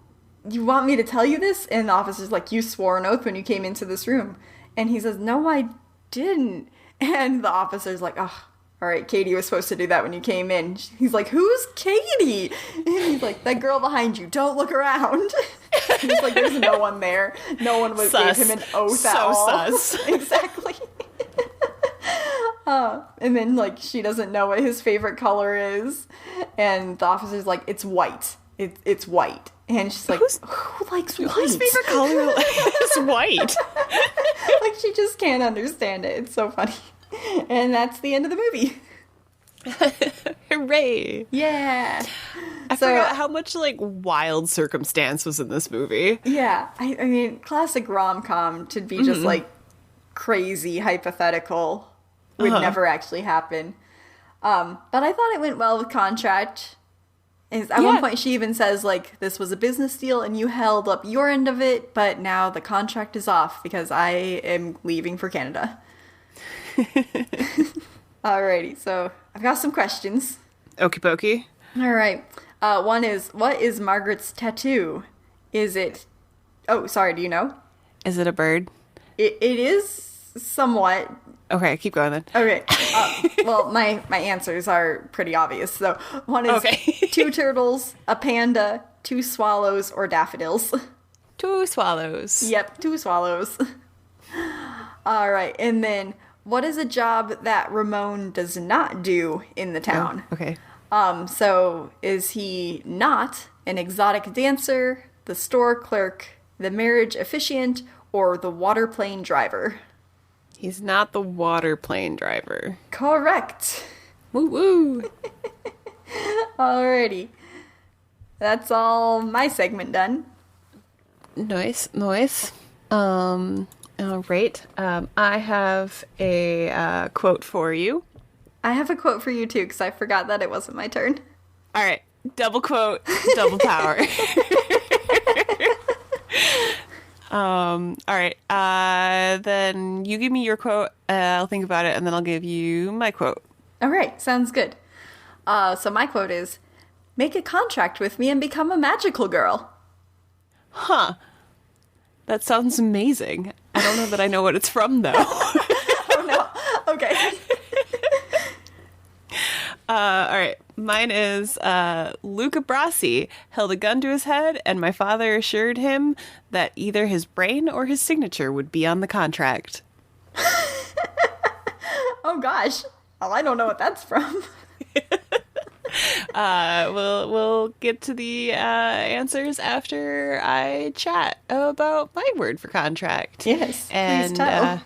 Speaker 2: want me to tell you this? And the officer's like, you swore an oath when you came into this room. And he says, no, I didn't. And the officer's like, oh, all right, Katie was supposed to do that when you came in. He's like, who's Katie? And he's like, that girl behind you, don't look around. And he's like, there's no one there. No one gave him an oath at all.
Speaker 1: Sus.
Speaker 2: Exactly. And then, like, she doesn't know what his favorite color is. And the officer's like, it's white. It's white. And she's like, who likes white?
Speaker 1: Whose favorite color is white?
Speaker 2: Like, she just can't understand it. It's so funny. And that's the end of the movie.
Speaker 1: Hooray.
Speaker 2: Yeah.
Speaker 1: I forgot how much, like, wild circumstance was in this movie.
Speaker 2: Yeah. I mean, classic rom-com to be just, like, crazy, hypothetical. Would never actually happen. But I thought it went well with Contract. At one point, she even says, like, this was a business deal and you held up your end of it, but now the contract is off because I am leaving for Canada. Alrighty, so I've got some questions.
Speaker 1: Okie pokey.
Speaker 2: All right. One is, what is Margaret's tattoo? Is it... Oh, sorry, do you know?
Speaker 1: Is it a bird?
Speaker 2: It is somewhat...
Speaker 1: Okay, keep going then.
Speaker 2: Okay. Well, my answers are pretty obvious. So one is 2 turtles, a panda, 2 swallows, or daffodils.
Speaker 1: 2 swallows.
Speaker 2: Yep, 2 swallows. All right, and then what is a job that Ramon does not do in the town?
Speaker 1: Oh, okay.
Speaker 2: So is he not an exotic dancer, the store clerk, the marriage officiant, or the waterplane driver?
Speaker 1: He's not the waterplane driver.
Speaker 2: Correct.
Speaker 1: Woo woo.
Speaker 2: Alrighty. That's all my segment done.
Speaker 1: Nice. All right. I have a quote for you.
Speaker 2: I have a quote for you too, because I forgot that it wasn't my turn.
Speaker 1: All right. Double quote, double power. All right. Then you give me your quote. I'll think about it, and then I'll give you my quote.
Speaker 2: All right, sounds good. So my quote is, "Make a contract with me and become a magical girl."
Speaker 1: Huh. That sounds amazing. I don't know that I know what it's from, though.
Speaker 2: Oh no. Okay.
Speaker 1: All right. Mine is Luca Brasi held a gun to his head, and my father assured him that either his brain or his signature would be on the contract.
Speaker 2: Oh gosh. Well, I don't know what that's from.
Speaker 1: We'll get to the answers after I chat about my word for contract.
Speaker 2: Yes,
Speaker 1: and
Speaker 2: please tell.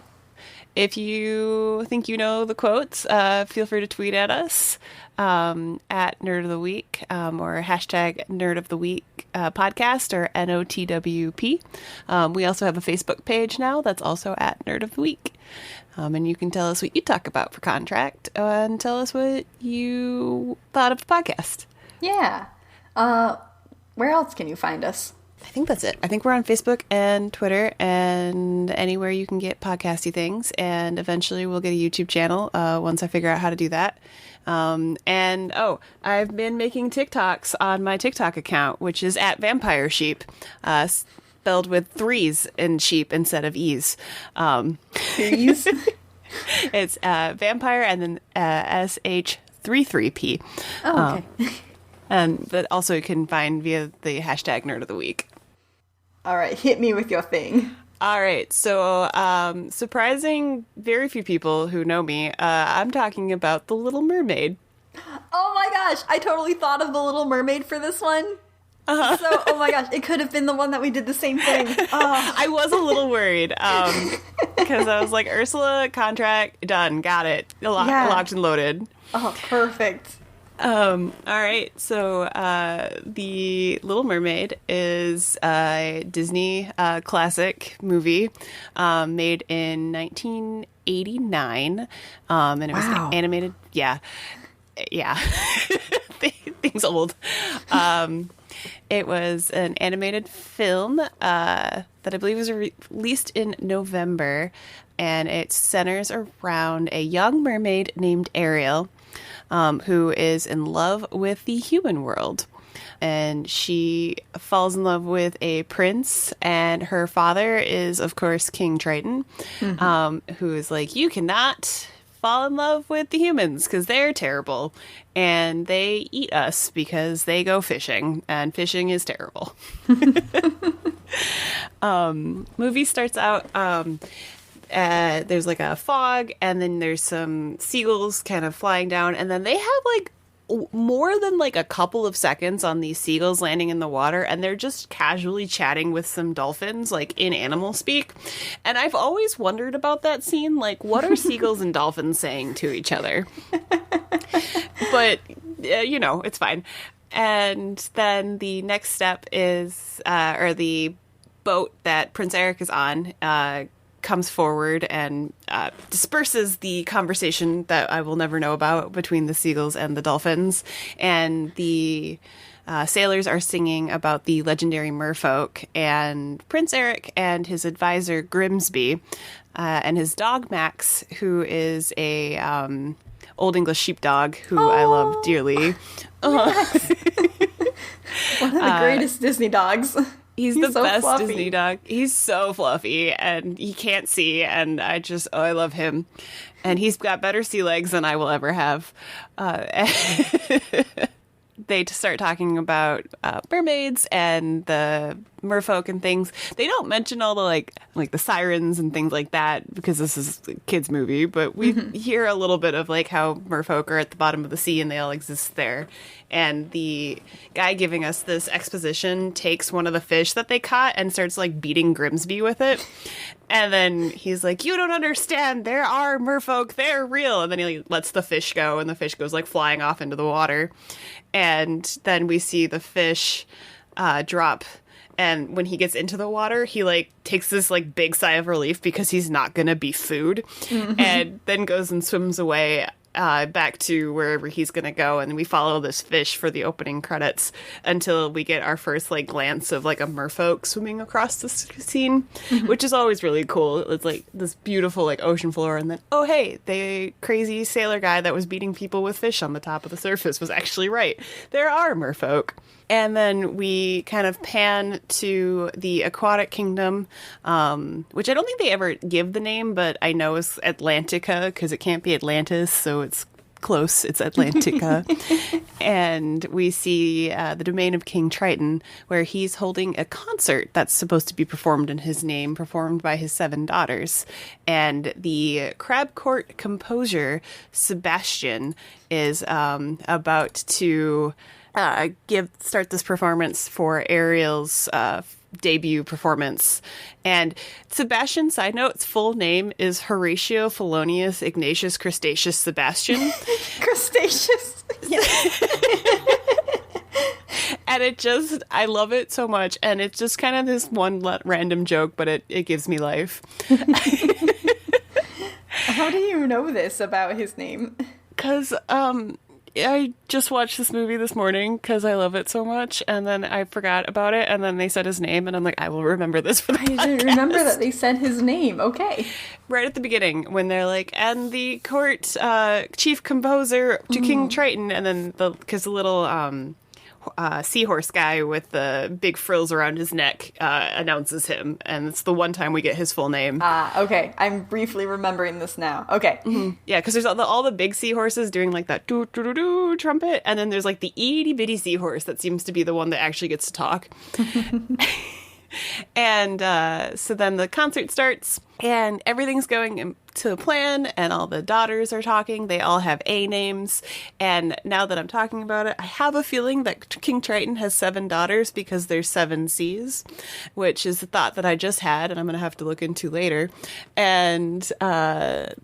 Speaker 1: if you think you know the quotes, feel free to tweet at us at Nerd of the Week or hashtag Nerd of the Week podcast or NOTWP. We also have a Facebook page now that's also at Nerd of the Week. And you can tell us what you talk about for contract and tell us what you thought of the podcast.
Speaker 2: Yeah. Where else can you find us?
Speaker 1: I think that's it. I think we're on Facebook and Twitter and anywhere you can get podcasty things. And eventually we'll get a YouTube channel once I figure out how to do that. I've been making TikToks on my TikTok account, which is at Vampire Sheep, spelled with 3s in sheep instead of E's.
Speaker 2: Please.
Speaker 1: It's vampire and then SH33P.
Speaker 2: Oh, okay.
Speaker 1: But also you can find via the hashtag Nerd of the Week.
Speaker 2: All right, hit me with your thing.
Speaker 1: All right, so surprising very few people who know me, I'm talking about The Little Mermaid.
Speaker 2: Oh my gosh, I totally thought of The Little Mermaid for this one. Uh-huh. So, oh my gosh, it could have been the one that we did the same thing. Oh.
Speaker 1: I was a little worried because I was like, Ursula, contract, done, got it, locked and loaded.
Speaker 2: Oh, perfect.
Speaker 1: All right, so The Little Mermaid is a Disney classic movie made in 1989, and it was animated. Yeah. Things old. It was an animated film that I believe was released in November, and it centers around a young mermaid named Ariel, who is in love with the human world. And she falls in love with a prince, and her father is, of course, King Triton, who is like, you cannot fall in love with the humans because they're terrible, and they eat us because they go fishing, and fishing is terrible. Movie starts out, there's like a fog, and then there's some seagulls kind of flying down, and then they have like more than like a couple of seconds on these seagulls landing in the water, and they're just casually chatting with some dolphins, like in animal speak. And I've always wondered about that scene, like what are seagulls and dolphins saying to each other? But it's fine. And then the next step is the boat that Prince Eric is on comes forward and disperses the conversation that I will never know about between the seagulls and the dolphins. And the sailors are singing about the legendary merfolk, and Prince Eric and his advisor Grimsby and his dog Max, who is a Old English sheepdog who I love dearly.
Speaker 2: One of the greatest Disney dogs.
Speaker 1: He's the
Speaker 2: so
Speaker 1: best
Speaker 2: fluffy.
Speaker 1: Disney dog. He's so fluffy, and he can't see, and I love him. And he's got better sea legs than I will ever have. They start talking about mermaids and the merfolk and things. They don't mention all the like the sirens and things like that because this is a kids movie, but we hear a little bit of like how merfolk are at the bottom of the sea and they all exist there. And the guy giving us this exposition takes one of the fish that they caught and starts like beating Grimsby with it. And then he's like, you don't understand. There are merfolk. They're real. And then he like, lets the fish go and the fish goes like flying off into the water. And then we see the fish drop. And when he gets into the water, he like takes this like big sigh of relief because he's not going to be food, and then goes and swims away back to wherever he's going to go. And we follow this fish for the opening credits until we get our first like glance of like a merfolk swimming across the scene, which is always really cool. It's like this beautiful like ocean floor. And then, oh, hey, the crazy sailor guy that was beating people with fish on the top of the surface was actually right. There are merfolk. And then we kind of pan to the aquatic kingdom, which I don't think they ever give the name, but I know is Atlantica because it can't be Atlantis, so it's close. It's Atlantica. And we see the domain of King Triton, where he's holding a concert that's supposed to be performed in his name, performed by his 7 daughters. And the crab court composer, Sebastian, is about to start this performance for Ariel's debut performance. And Sebastian, side note, its full name is Horatio Felonius Ignatius Crustaceus Sebastian.
Speaker 2: Crustaceous.
Speaker 1: And I love it so much. And it's just kind of this one random joke, but it gives me life.
Speaker 2: How do you know this about his name?
Speaker 1: Because, I just watched this movie this morning because I love it so much, and then I forgot about it, and then they said his name, and I'm like, I will remember this for the podcast.
Speaker 2: I didn't remember that they said his name. Okay.
Speaker 1: Right at the beginning, when they're like, and the court chief composer to King Triton, and then because the little seahorse guy with the big frills around his neck announces him, and it's the one time we get his full name.
Speaker 2: Okay. I'm briefly remembering this now. Okay.
Speaker 1: Yeah, because there's all the big seahorses doing like that doo-doo-doo-doo trumpet, and then there's like the itty-bitty seahorse that seems to be the one that actually gets to talk. And so then the concert starts, and everything's going to plan, and all the daughters are talking. They all have A names, and now that I'm talking about it, I have a feeling that King Triton has 7 daughters because there's 7 seas, which is a thought that I just had, and I'm going to have to look into later. And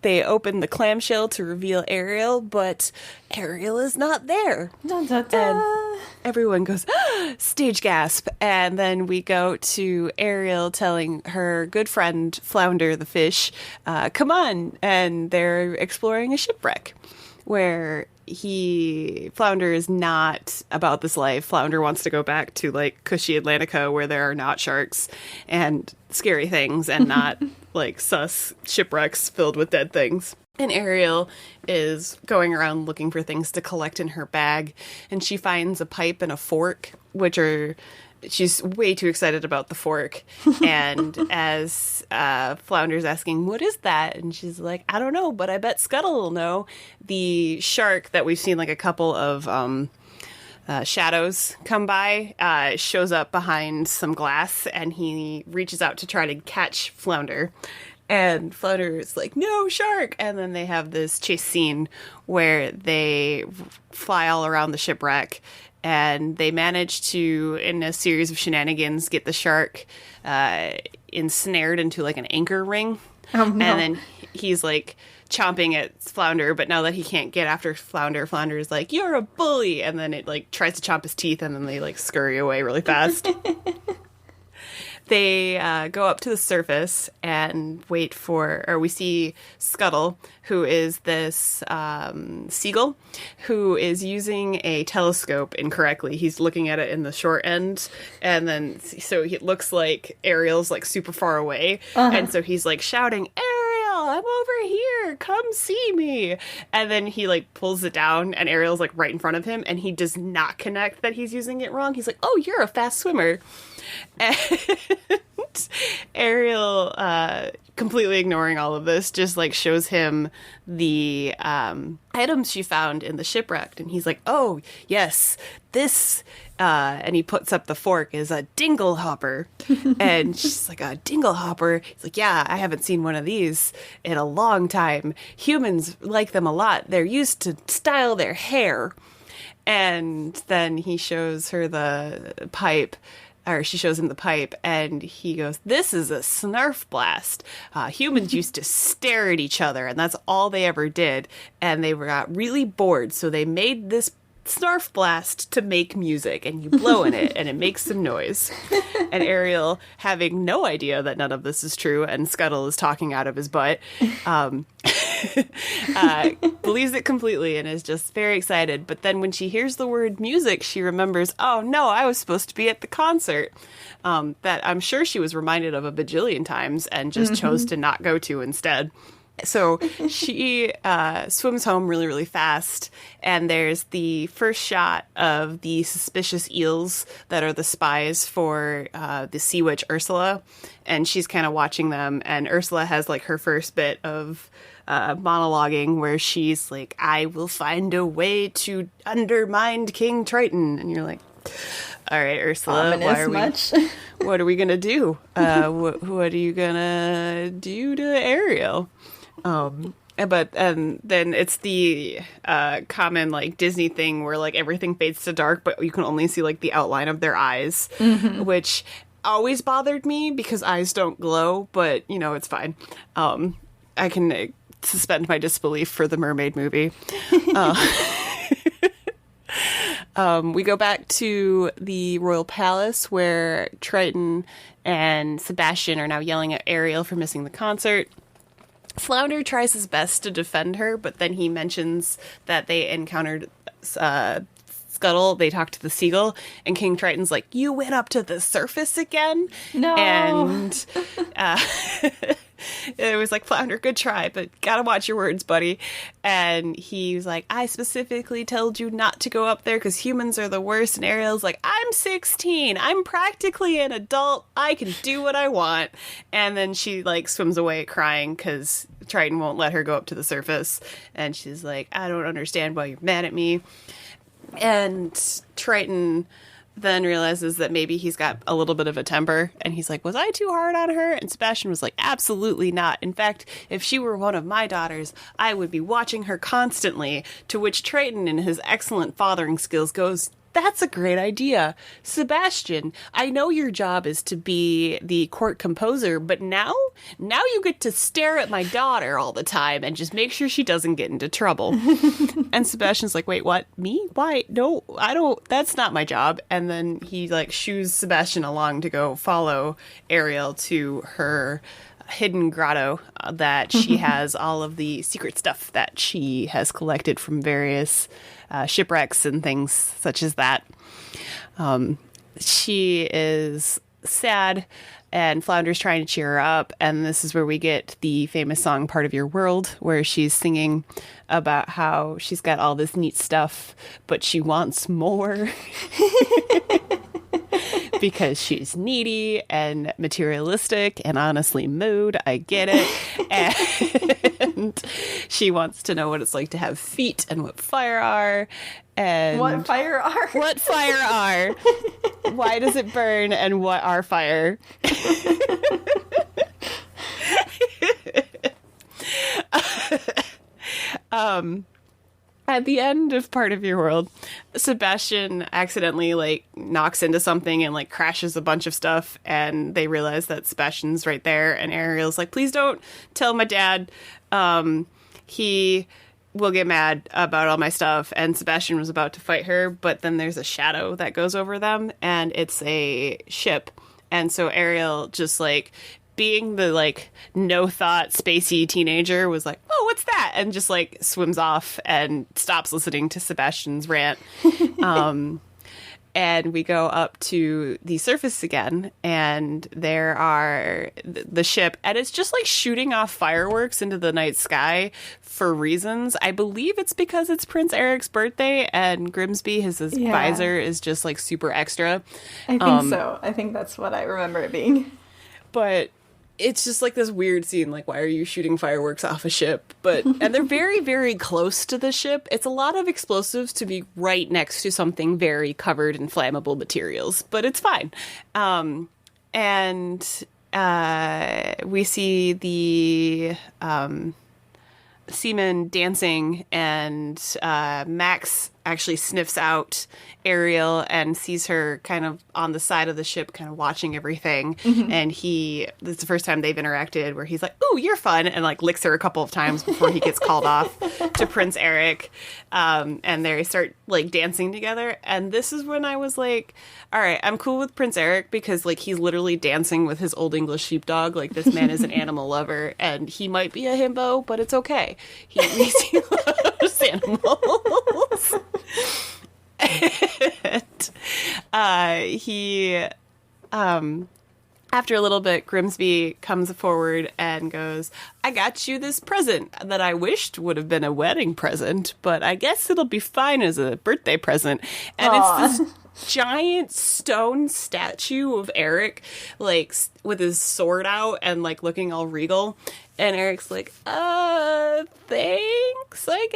Speaker 1: they open the clamshell to reveal Ariel, but Ariel is not there.
Speaker 2: Dun, dun, dun.
Speaker 1: And everyone goes, stage gasp. And then we go to Ariel telling her good friend Flounder the fish, come on. And they're exploring a shipwreck where Flounder is not about this life. Flounder wants to go back to like cushy Atlantica where there are not sharks and scary things and not like sus shipwrecks filled with dead things. And Ariel is going around looking for things to collect in her bag, and she finds a pipe and a fork, she's way too excited about the fork. And as Flounder's asking, what is that? And she's like, I don't know, but I bet Scuttle will know. The shark that we've seen like a couple of shadows come by shows up behind some glass, and he reaches out to try to catch Flounder. And Flounder is like, no, shark! And then they have this chase scene where they fly all around the shipwreck, and they manage to, in a series of shenanigans, get the shark ensnared into like an anchor ring.
Speaker 2: Oh, no.
Speaker 1: And then he's like chomping at Flounder, but now that he can't get after Flounder, Flounder is like, you're a bully! And then it like tries to chomp his teeth, and then they like scurry away really fast. They go up to the surface and we see Scuttle, who is this seagull, who is using a telescope incorrectly. He's looking at it in the short end, and then so it looks like Ariel's like super far away, and so he's like shouting, Ariel, I'm over here, come see me. And then he like pulls it down, and Ariel's like right in front of him, and he does not connect that he's using it wrong. He's like, oh, you're a fast swimmer. And Ariel, completely ignoring all of this, just like shows him the items she found in the shipwreck, and he's like, oh yes, this and he puts up the fork, is a dingle hopper. And she's like, a dingle hopper? He's like, yeah, I haven't seen one of these in a long time. Humans like them a lot. They're used to style their hair. And then he shows her the pipe, or she shows him the pipe, and he goes, this is a snarf blast. Humans used to stare at each other, and that's all they ever did. And they got really bored, so they made this snarf blast to make music, and you blow in it and it makes some noise. And Ariel, having no idea that none of this is true and Scuttle is talking out of his butt, believes it completely and is just very excited. But then when she hears the word music, she remembers, oh no, I was supposed to be at the concert, that I'm sure she was reminded of a bajillion times and just chose to not go to instead. So she swims home really, really fast, and there's the first shot of the suspicious eels that are the spies for the sea witch Ursula, and she's kind of watching them, and Ursula has like her first bit of monologuing where she's like, I will find a way to undermine King Triton, and you're like, all right, Ursula, what are we gonna do? What are you gonna do to Ariel? But then it's the common like Disney thing where like everything fades to dark, but you can only see like the outline of their eyes, which always bothered me because eyes don't glow. But you know, it's fine. I can suspend my disbelief for the mermaid movie. We go back to the royal palace where Triton and Sebastian are now yelling at Ariel for missing the concert. Flounder tries his best to defend her, but then he mentions that they encountered Scuttle. They talked to the seagull, and King Triton's like, you went up to the surface again?
Speaker 2: No.
Speaker 1: And it was like, Flounder, good try, but gotta watch your words, buddy. And he was like, I specifically told you not to go up there because humans are the worst. And Ariel's like, I'm 16. I'm practically an adult. I can do what I want. And then she like swims away crying because Triton won't let her go up to the surface. And she's like, I don't understand why you're mad at me. And Triton then realizes that maybe he's got a little bit of a temper, and he's like, was I too hard on her? And Sebastian was like, absolutely not. In fact, if she were one of my daughters, I would be watching her constantly. To which Triton, in his excellent fathering skills, goes, that's a great idea. Sebastian, I know your job is to be the court composer, but now you get to stare at my daughter all the time and just make sure she doesn't get into trouble. And Sebastian's like, wait, what? Me? Why? No, I don't, that's not my job. And then he like shoos Sebastian along to go follow Ariel to her hidden grotto that she has all of the secret stuff that she has collected from various shipwrecks and things such as that. She is sad, and Flounder's trying to cheer her up, and this is where we get the famous song Part of Your World, where she's singing about how she's got all this neat stuff, but she wants more. Because she's needy and materialistic and honestly mood. I get it. And she wants to know what it's like to have feet and what fire are. And
Speaker 2: what fire are?
Speaker 1: What fire are. Why does it burn and what are fire? At the end of Part of Your World, Sebastian accidentally like knocks into something and like crashes a bunch of stuff, and they realize that Sebastian's right there, and Ariel's like, please don't tell my dad. He will get mad about all my stuff. And Sebastian was about to fight her, but then there's a shadow that goes over them, and it's a ship. And so Ariel just like, being the like no thought spacey teenager, was like, oh, what's that? And just like swims off and stops listening to Sebastian's rant. And we go up to the surface again, and there are the ship, and it's just like shooting off fireworks into the night sky for reasons. I believe it's because it's Prince Eric's birthday, and Grimsby, his visor is just like super extra.
Speaker 2: I think so. I think that's what I remember it being.
Speaker 1: But it's just like this weird scene, like, why are you shooting fireworks off a ship? And they're very, very close to the ship. It's a lot of explosives to be right next to something very covered in flammable materials, but it's fine. And we see the seamen dancing, and Max actually sniffs out Ariel and sees her kind of on the side of the ship, kind of watching everything. And this is the first time they've interacted, where he's like, "Ooh, you're fun," and like licks her a couple of times before he gets called off to Prince Eric. And they start like dancing together. And this is when I was like, all right, I'm cool with Prince Eric, because like he's literally dancing with his old English sheepdog. Like, this man is an animal lover, and he might be a himbo, but it's okay. He loves animals. And after a little bit, Grimsby comes forward and goes, "I got you this present that I wished would have been a wedding present, but I guess it'll be fine as a birthday present." And it's this giant stone statue of Eric, like, with his sword out and, like, looking all regal. And Eric's like, thanks, I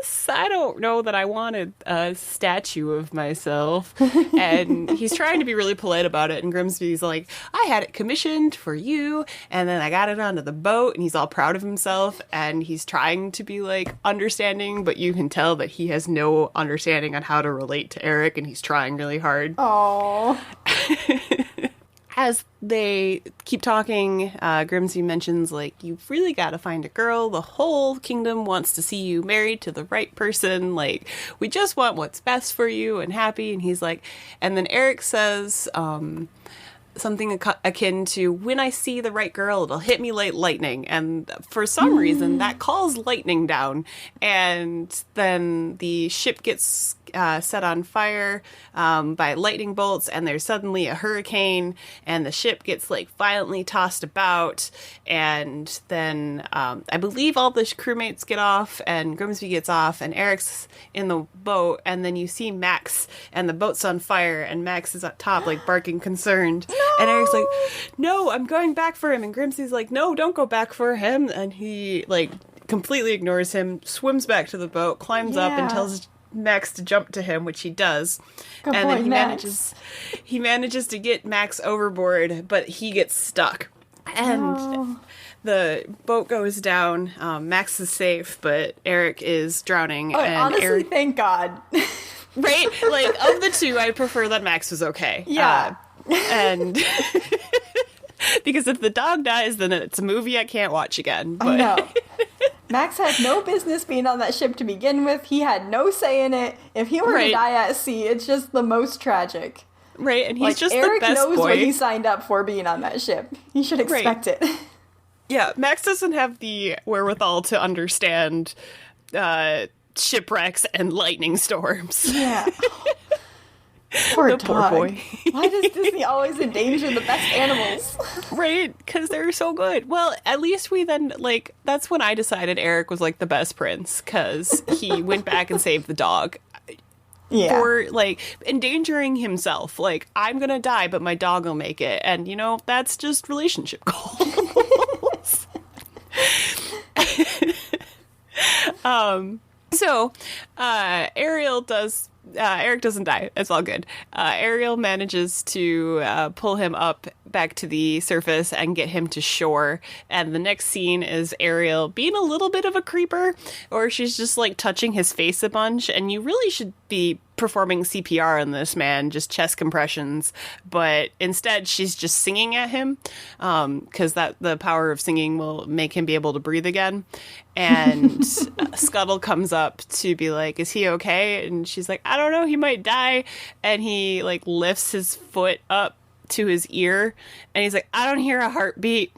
Speaker 1: guess. I don't know that I wanted a statue of myself. And he's trying to be really polite about it. And Grimsby's like, "I had it commissioned for you, and then I got it onto the boat." And he's all proud of himself. And he's trying to be, like, understanding, but you can tell that he has no understanding on how to relate to Eric. And he's trying really hard.
Speaker 2: Aww.
Speaker 1: As they keep talking, Grimsby mentions, like, "You've really got to find a girl. The whole kingdom wants to see you married to the right person. Like, we just want what's best for you and happy." And he's like, and then Eric says something akin to, "When I see the right girl, it'll hit me like lightning." And for some reason, that calls lightning down. And then the ship gets set on fire by lightning bolts, and there's suddenly a hurricane, and the ship gets, like, violently tossed about. And then I believe all the crewmates get off, and Grimsby gets off, and Eric's in the boat. And then you see Max, and the boat's on fire, and Max is up top, like, barking concerned. No! And Eric's like, "No, I'm going back for him." And Grimsby's like, "No, don't go back for him." And he, like, completely ignores him, swims back to the boat, climbs up, and tells Max to jump to him, which he does.
Speaker 2: Good
Speaker 1: and
Speaker 2: boy,
Speaker 1: then
Speaker 2: Max.
Speaker 1: he manages to get Max overboard, but he gets stuck. And the boat goes down. Max is safe, but Eric is drowning.
Speaker 2: Oh,
Speaker 1: and
Speaker 2: honestly,
Speaker 1: Eric,
Speaker 2: thank God.
Speaker 1: right? Like, of the two, I prefer that Max was okay.
Speaker 2: Yeah.
Speaker 1: And because if the dog dies, then it's a movie I can't watch again. But
Speaker 2: I know. Max had no business being on that ship to begin with. He had no say in it. If he were to die at sea, it's just the most tragic.
Speaker 1: Right, and he's
Speaker 2: like,
Speaker 1: just
Speaker 2: Eric
Speaker 1: the best
Speaker 2: knows
Speaker 1: boy.
Speaker 2: what he signed up for being on that ship. He should expect it.
Speaker 1: Yeah, Max doesn't have the wherewithal to understand shipwrecks and lightning storms.
Speaker 2: Yeah. Poor
Speaker 1: the
Speaker 2: dog.
Speaker 1: poor boy.
Speaker 2: Why does Disney always endanger the best animals?
Speaker 1: Right, because they're so good. Well, at least we then, like, that's when I decided Eric was, like, the best prince, because he went back and saved the dog.
Speaker 2: Yeah.
Speaker 1: For, like, endangering himself. Like, I'm gonna die, but my dog will make it. And, you know, that's just relationship goals. So, Eric doesn't die. It's all good. Ariel manages to pull him up back to the surface and get him to shore. And the next scene is Ariel being a little bit of a creeper, or she's just, like, touching his face a bunch. And you really should be performing CPR on this man, just chest compressions. But instead, she's just singing at him, because the power of singing will make him be able to breathe again. And Scuttle comes up to be like, "Is he okay?" And she's like, "I don't know, he might die." And he, like, lifts his foot up to his ear, and he's like, "I don't hear a heartbeat."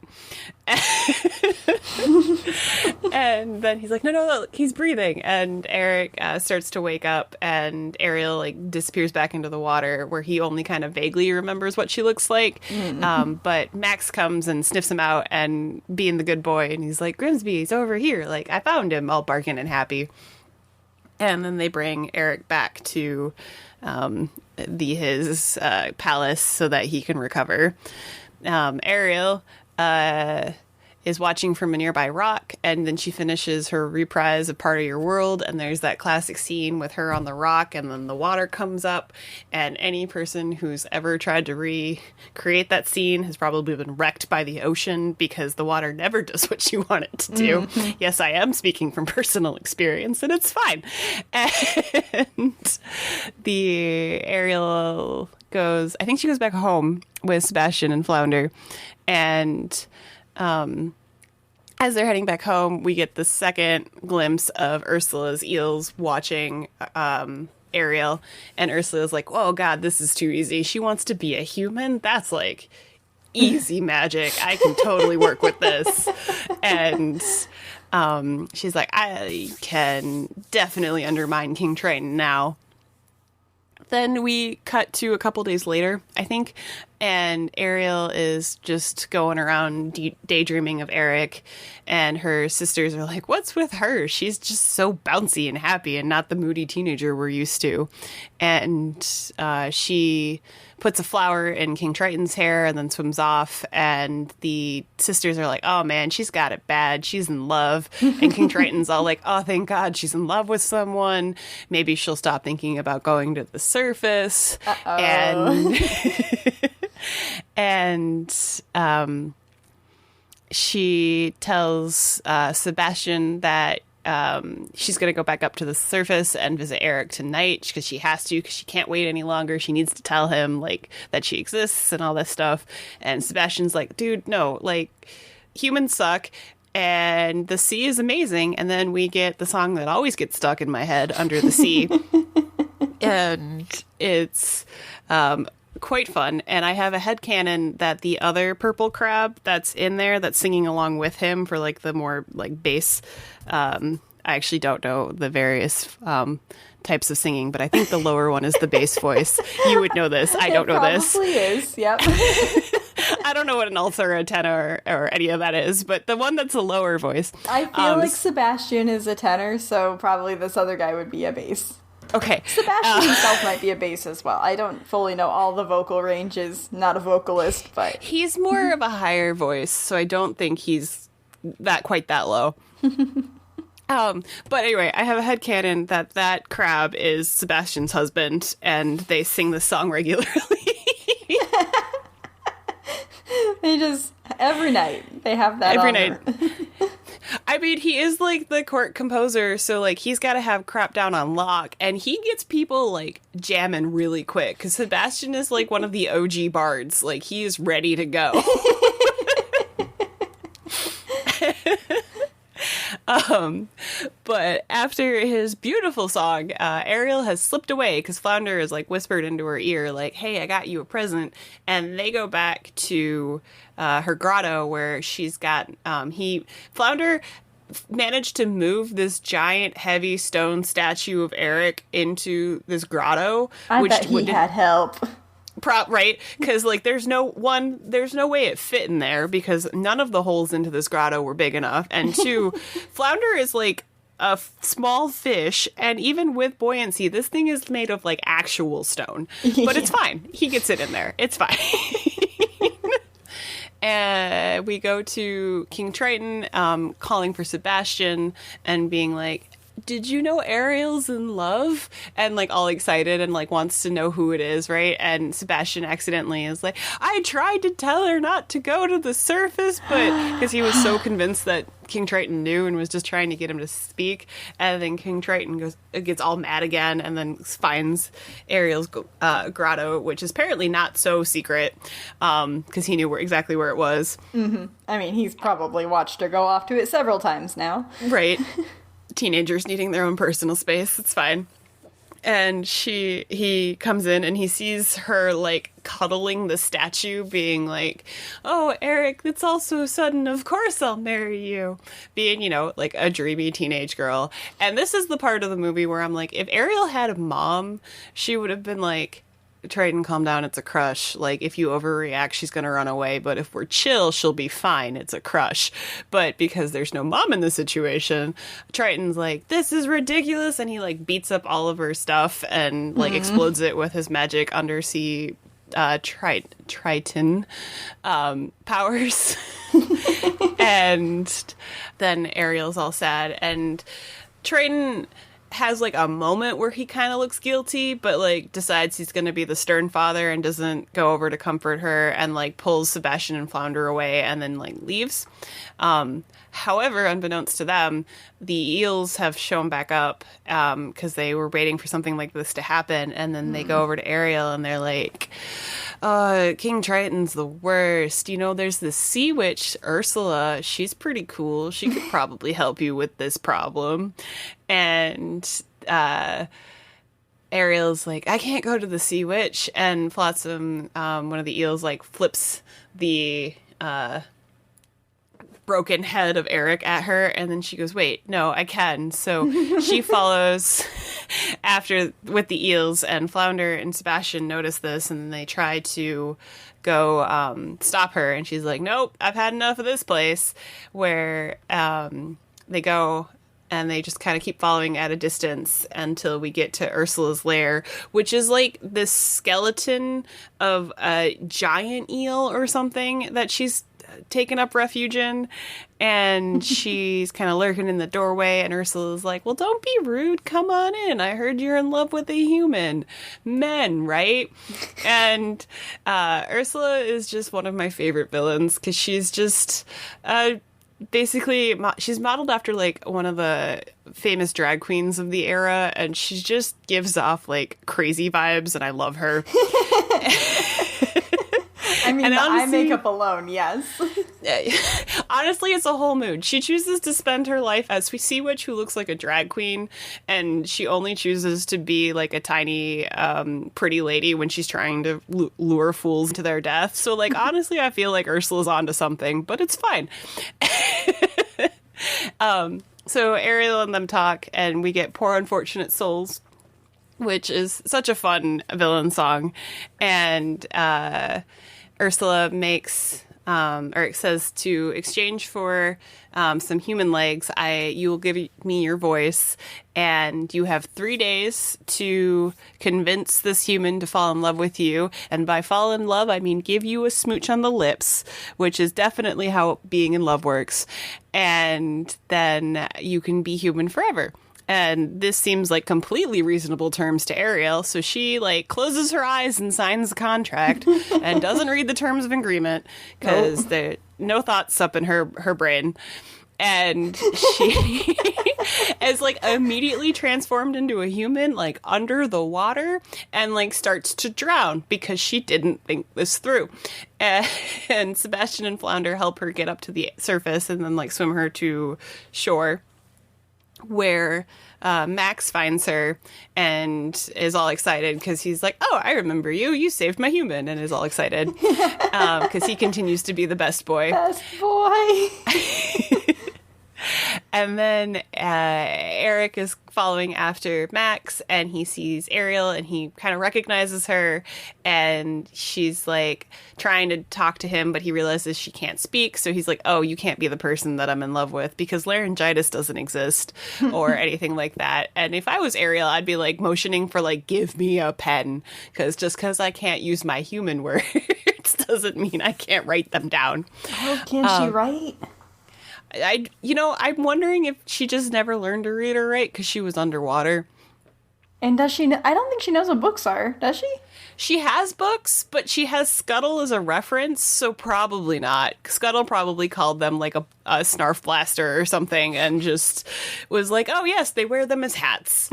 Speaker 1: And then he's like, no, he's breathing. And Eric starts to wake up, and Ariel, like, disappears back into the water, where he only kind of vaguely remembers what she looks like. But Max comes and sniffs him out, and being the good boy, and he's like, "Grimsby, he's over here. Like, I found him," all barking and happy. And then they bring Eric back to his palace so that he can recover. Ariel is watching from a nearby rock, and then she finishes her reprise of Part of Your World, and there's that classic scene with her on the rock, and then the water comes up, and any person who's ever tried to recreate that scene has probably been wrecked by the ocean, because the water never does what you want it to do. Mm-hmm. Yes, I am speaking from personal experience, and it's fine. And the Ariel goes, I think she goes back home with Sebastian and Flounder, and as they're heading back home, we get the second glimpse of Ursula's eels watching Ariel, and Ursula's like, oh god, this is too easy. She wants to be a human? That's like easy magic. I can totally work with this. And she's like, I can definitely undermine King Triton now. Then we cut to a couple days later, I think, and Ariel is just going around daydreaming of Eric, and her sisters are like, what's with her? She's just so bouncy and happy and not the moody teenager we're used to. And she puts a flower in King Triton's hair and then swims off, and the sisters are like, oh man, she's got it bad. She's in love. And King Triton's all like, oh, thank God she's in love with someone. Maybe she'll stop thinking about going to the surface. Uh-oh. And she tells Sebastian that she's going to go back up to the surface and visit Eric tonight because she has to, because she can't wait any longer. She needs to tell him like that she exists and all this stuff. And Sebastian's like, dude, no, like humans suck and the sea is amazing. And then we get the song that always gets stuck in my head, Under the Sea. And it's quite fun. And I have a headcanon that the other purple crab that's in there that's singing along with him for like the more like bass, I actually don't know the various types of singing, but I think the lower one is the bass voice. You would know this. I don't know this.
Speaker 2: It probably is. Yep.
Speaker 1: I don't know what an alto or a tenor or any of that is, but the one that's a lower voice.
Speaker 2: I feel like Sebastian is a tenor, so probably this other guy would be a bass.
Speaker 1: Okay.
Speaker 2: Sebastian himself might be a bass as well. I don't fully know all the vocal ranges. Not a vocalist, but
Speaker 1: he's more of a higher voice, so I don't think he's quite that low. But anyway, I have a headcanon that crab is Sebastian's husband, and they sing this song regularly.
Speaker 2: They just every night they have that
Speaker 1: every
Speaker 2: on
Speaker 1: night. I mean, he is like the court composer, so like he's got to have crap down on lock, and he gets people like jamming really quick because Sebastian is like one of the OG bards. Like he is ready to go. But after his beautiful song, Ariel has slipped away because Flounder is like whispered into her ear, like, hey, I got you a present. And they go back to her grotto where she's got, Flounder managed to move this giant heavy stone statue of Eric into this grotto.
Speaker 2: I bet he had help.
Speaker 1: Right? Because like there's no way it fit in there because none of the holes into this grotto were big enough, and two, Flounder is like a small fish, and even with buoyancy this thing is made of like actual stone, but it's fine, he gets it in there, it's fine. And we go to King Triton calling for Sebastian and being like, did you know Ariel's in love? And like all excited and like wants to know who it is, right? And Sebastian accidentally is like, I tried to tell her not to go to the surface, but because he was so convinced that King Triton knew and was just trying to get him to speak. And then King Triton gets all mad again and then finds Ariel's grotto, which is apparently not so secret because he knew exactly where it was.
Speaker 2: Mm-hmm. I mean, he's probably watched her go off to it several times now.
Speaker 1: Right. Teenagers needing their own personal space. It's fine. And he comes in and he sees her like cuddling the statue, being like, oh, Eric, it's all so sudden. Of course I'll marry you. Being, you know, like a dreamy teenage girl. And this is the part of the movie where I'm like, if Ariel had a mom, she would have been like, Triton, calm down, it's a crush. Like, if you overreact, she's gonna run away, but if we're chill, she'll be fine, it's a crush. But because there's no mom in the situation, Triton's like, this is ridiculous, and he like beats up all of her stuff and like explodes it with his magic undersea Triton powers. And then Ariel's all sad, and Triton has like a moment where he kind of looks guilty, but like decides he's going to be the stern father and doesn't go over to comfort her, and like pulls Sebastian and Flounder away and then like leaves. However, unbeknownst to them, the eels have shown back up because they were waiting for something like this to happen. And then they go over to Ariel and they're like, King Triton's the worst. You know, there's this sea witch, Ursula. She's pretty cool. She could probably help you with this problem. And Ariel's like, I can't go to the sea witch. And Flotsam, one of the eels, like flips the broken head of Eric at her, and then she goes, wait, no, I can. So she follows after with the eels, and Flounder and Sebastian notice this, and they try to go stop her, and she's like, nope, I've had enough of this place. Where they go and they just kind of keep following at a distance until we get to Ursula's lair, which is like this skeleton of a giant eel or something that she's taken up refuge in, and she's kind of lurking in the doorway, and Ursula's like, well, don't be rude, come on in, I heard you're in love with a human. Men, right? And Ursula is just one of my favorite villains, because she's just basically she's modeled after like one of the famous drag queens of the era, and she just gives off like crazy vibes, and I love her.
Speaker 2: I mean, the eye makeup alone, yes.
Speaker 1: Honestly, it's a whole mood. She chooses to spend her life as a sea witch who looks like a drag queen, and she only chooses to be like a tiny, pretty lady when she's trying to lure fools to their death. So, like, honestly, I feel like Ursula's onto something, but it's fine. So Ariel and them talk, and we get Poor Unfortunate Souls, which is such a fun villain song. And Ursula makes, or says, to exchange for some human legs, you will give me your voice, and you have 3 days to convince this human to fall in love with you. And by fall in love, I mean give you a smooch on the lips, which is definitely how being in love works. And then you can be human forever. And this seems like completely reasonable terms to Ariel, so she like closes her eyes and signs the contract and doesn't read the terms of agreement because there no thoughts up in her brain. And she is like immediately transformed into a human, like under the water, and like starts to drown because she didn't think this through. And Sebastian and Flounder help her get up to the surface and then like swim her to shore, where Max finds her and is all excited because he's like, oh, I remember you. You saved my human, and is all excited because he continues to be the best boy.
Speaker 2: Best boy.
Speaker 1: And then Eric is following after Max, and he sees Ariel, and he kind of recognizes her, and she's like trying to talk to him, but he realizes she can't speak, so he's like, oh, you can't be the person that I'm in love with, because laryngitis doesn't exist or anything like that. And if I was Ariel, I'd be like motioning for like, give me a pen, because just because I can't use my human words doesn't mean I can't write them down.
Speaker 2: Oh, can't she write?
Speaker 1: I'm wondering if she just never learned to read or write because she was underwater.
Speaker 2: And does she I don't think she knows what books are, does she?
Speaker 1: She has books, but she has Scuttle as a reference, so probably not. Scuttle probably called them like a snarf blaster or something, and just was like, oh yes, they wear them as hats.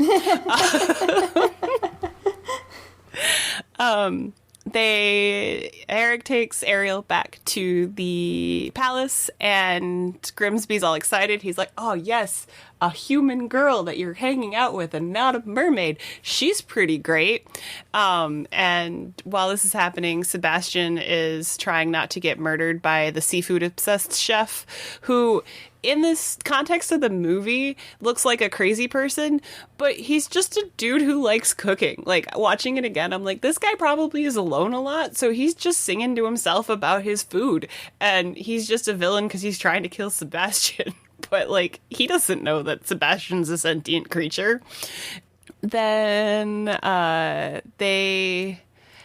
Speaker 1: Eric takes Ariel back to the palace, and Grimsby's all excited. He's like, oh yes, a human girl that you're hanging out with and not a mermaid. She's pretty great. And while this is happening, Sebastian is trying not to get murdered by the seafood-obsessed chef, who, in this context of the movie, looks like a crazy person, but he's just a dude who likes cooking. Like, watching it again, I'm like, this guy probably is alone a lot, so he's just singing to himself about his food, and he's just a villain because he's trying to kill Sebastian. But, like, he doesn't know that Sebastian's a sentient creature. Then they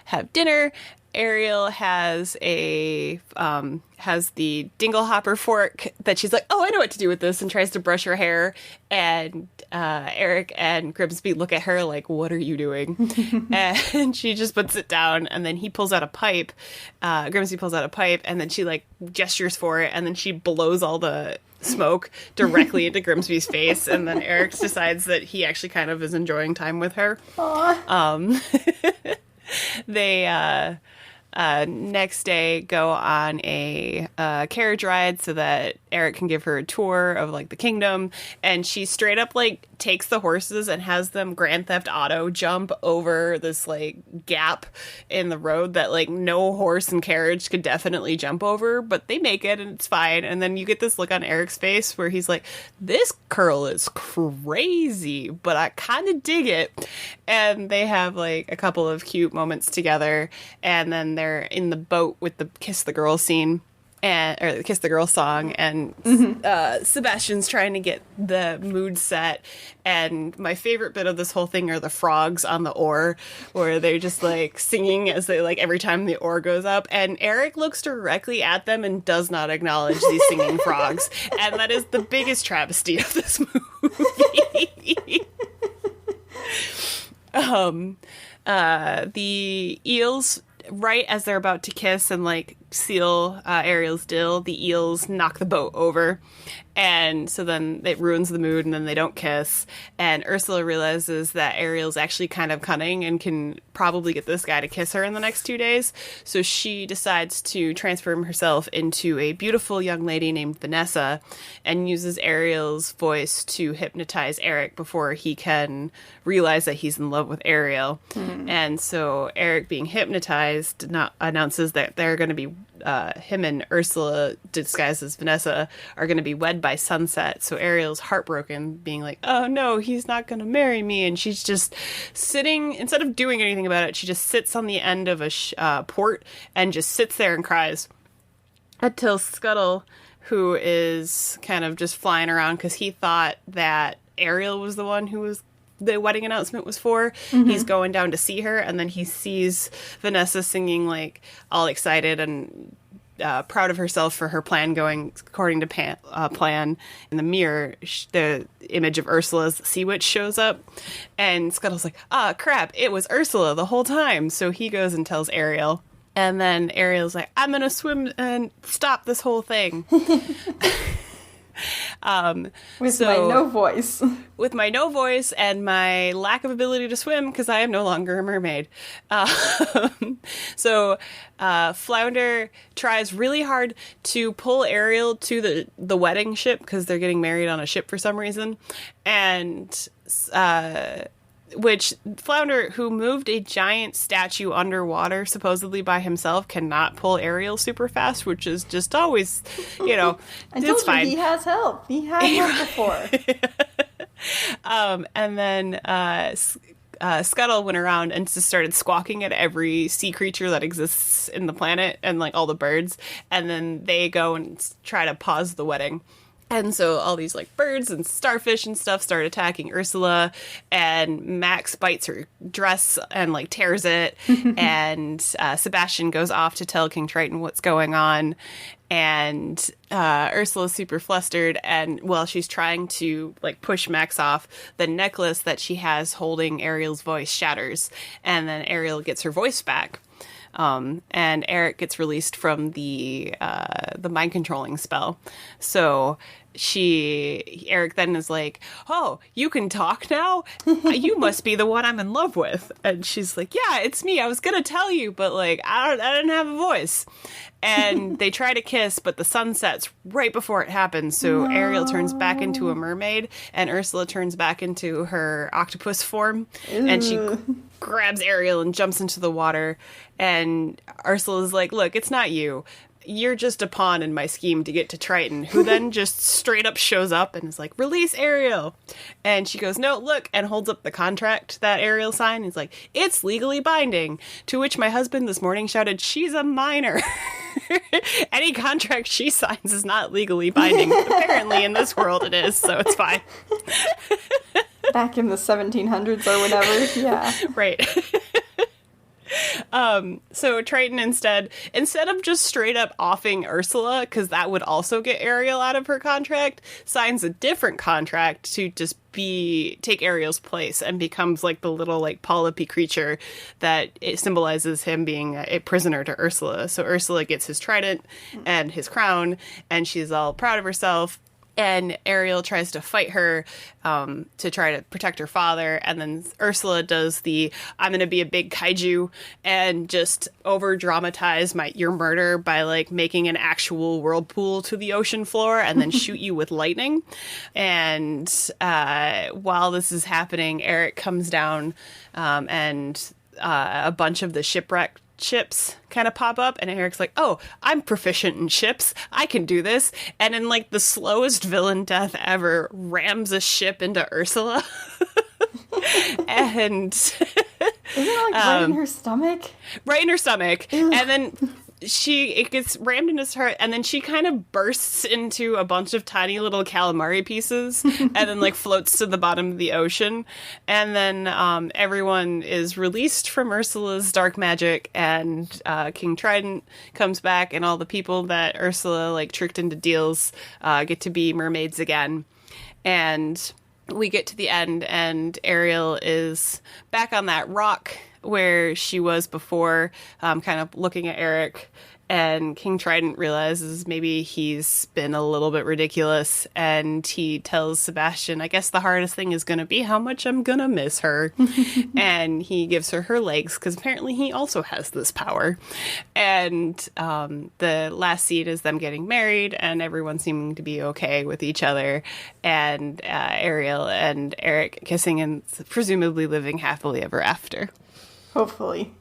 Speaker 1: have dinner, Ariel has has the dinglehopper fork that she's like, oh, I know what to do with this, and tries to brush her hair. And Eric and Grimsby look at her like, what are you doing? And she just puts it down, and then he pulls out a pipe. Grimsby pulls out a pipe, and then she like gestures for it, and then she blows all the smoke directly into Grimsby's face, and then Eric decides that he actually kind of is enjoying time with her. They next day go on a carriage ride so that Eric can give her a tour of like the kingdom, and she straight up like takes the horses and has them Grand Theft Auto jump over this like gap in the road that like no horse and carriage could definitely jump over, but they make it and it's fine. And then you get this look on Eric's face where he's like, this curl is crazy, but I kind of dig it. And they have like a couple of cute moments together, and then they're in the boat with the Kiss the Girl scene. Or the Kiss the Girl song, and Sebastian's trying to get the mood set. And my favorite bit of this whole thing are the frogs on the oar, where they're just like singing as they like every time the oar goes up. And Eric looks directly at them and does not acknowledge these singing frogs, and that is the biggest travesty of this movie. The eels, right as they're about to kiss and like seal Ariel's dill, the eels knock the boat over, and so then it ruins the mood, and then they don't kiss. And Ursula realizes that Ariel's actually kind of cunning and can probably get this guy to kiss her in the next 2 days, so she decides to transform herself into a beautiful young lady named Vanessa and uses Ariel's voice to hypnotize Eric before he can realize that he's in love with Ariel. And so Eric, being hypnotized, announces that they're going to be him and Ursula, disguised as Vanessa, are going to be wed by sunset. So Ariel's heartbroken, being like, oh no, he's not going to marry me. And she's just sitting, instead of doing anything about it, she just sits on the end of a port and just sits there and cries. Until Scuttle, who is kind of just flying around because he thought that Ariel was the one who was the wedding announcement was for. He's going down to see her, and then he sees Vanessa singing like all excited and proud of herself for her plan going according to plan. In the mirror, the image of Ursula's sea witch shows up, and Scuttle's like, ah, crap, it was Ursula the whole time. So he goes and tells Ariel, and then Ariel's like, I'm gonna swim and stop this whole thing.
Speaker 2: With my no voice.
Speaker 1: With my no voice and my lack of ability to swim, because I am no longer a mermaid. So Flounder tries really hard to pull Ariel to the wedding ship, because they're getting married on a ship for some reason. And which Flounder, who moved a giant statue underwater supposedly by himself, cannot pull Ariel super fast, which is just always, you know, it's fine.
Speaker 2: He has help. He had help before.
Speaker 1: And then Scuttle went around and just started squawking at every sea creature that exists in the planet and like all the birds, and then they go and try to pause the wedding. And so all these like birds and starfish and stuff start attacking Ursula, and Max bites her dress and like tears it. And Sebastian goes off to tell King Triton what's going on. And Ursula's super flustered, and while she's trying to like push Max off, the necklace that she has holding Ariel's voice shatters, and then Ariel gets her voice back. And Eric gets released from the mind controlling spell. So Eric then is like, oh, you can talk now? You must be the one I'm in love with. And she's like, yeah, it's me. I was going to tell you, but like, I didn't have a voice. And they try to kiss, but the sun sets right before it happens. So no. Ariel turns back into a mermaid, and Ursula turns back into her octopus form. Ew. And she grabs Ariel and jumps into the water. And Ursula's like, look, it's not you. You're just a pawn in my scheme to get to Triton, who then just straight up shows up and is like, release Ariel. And she goes, no, look, and holds up the contract that Ariel signed. He's like, it's legally binding. To which my husband this morning shouted, she's a minor. Any contract she signs is not legally binding. But apparently in this world it is, so it's fine.
Speaker 2: Back in the 1700s or whatever, yeah.
Speaker 1: Right. So Triton instead of just straight up offing Ursula, because that would also get Ariel out of her contract, signs a different contract to just take Ariel's place and becomes like the little like polypy creature that it symbolizes him being a prisoner to Ursula. So Ursula gets his trident and his crown, and she's all proud of herself. And Ariel tries to fight her to try to protect her father. And then Ursula does I'm going to be a big kaiju and just over-dramatize your murder by, like, making an actual whirlpool to the ocean floor and then shoot you with lightning. And while this is happening, Eric comes down and a bunch of the shipwrecked ships kind of pop up, and Eric's like, oh, I'm proficient in ships, I can do this, and in like the slowest villain death ever, rams a ship into Ursula. And
Speaker 2: isn't it like right in her stomach?
Speaker 1: Right in her stomach. Ugh. And then it gets rammed into her, and then she kind of bursts into a bunch of tiny little calamari pieces and then like floats to the bottom of the ocean. And then everyone is released from Ursula's dark magic, and King Trident comes back, and all the people that Ursula like tricked into deals get to be mermaids again. And we get to the end, and Ariel is back on that rock where she was before, kind of looking at Eric, and King Trident realizes maybe he's been a little bit ridiculous, and he tells Sebastian, I guess the hardest thing is going to be how much I'm going to miss her. And he gives her legs, because apparently he also has this power. And the last scene is them getting married, and everyone seeming to be okay with each other, and Ariel and Eric kissing and presumably living happily ever after.
Speaker 2: Hopefully.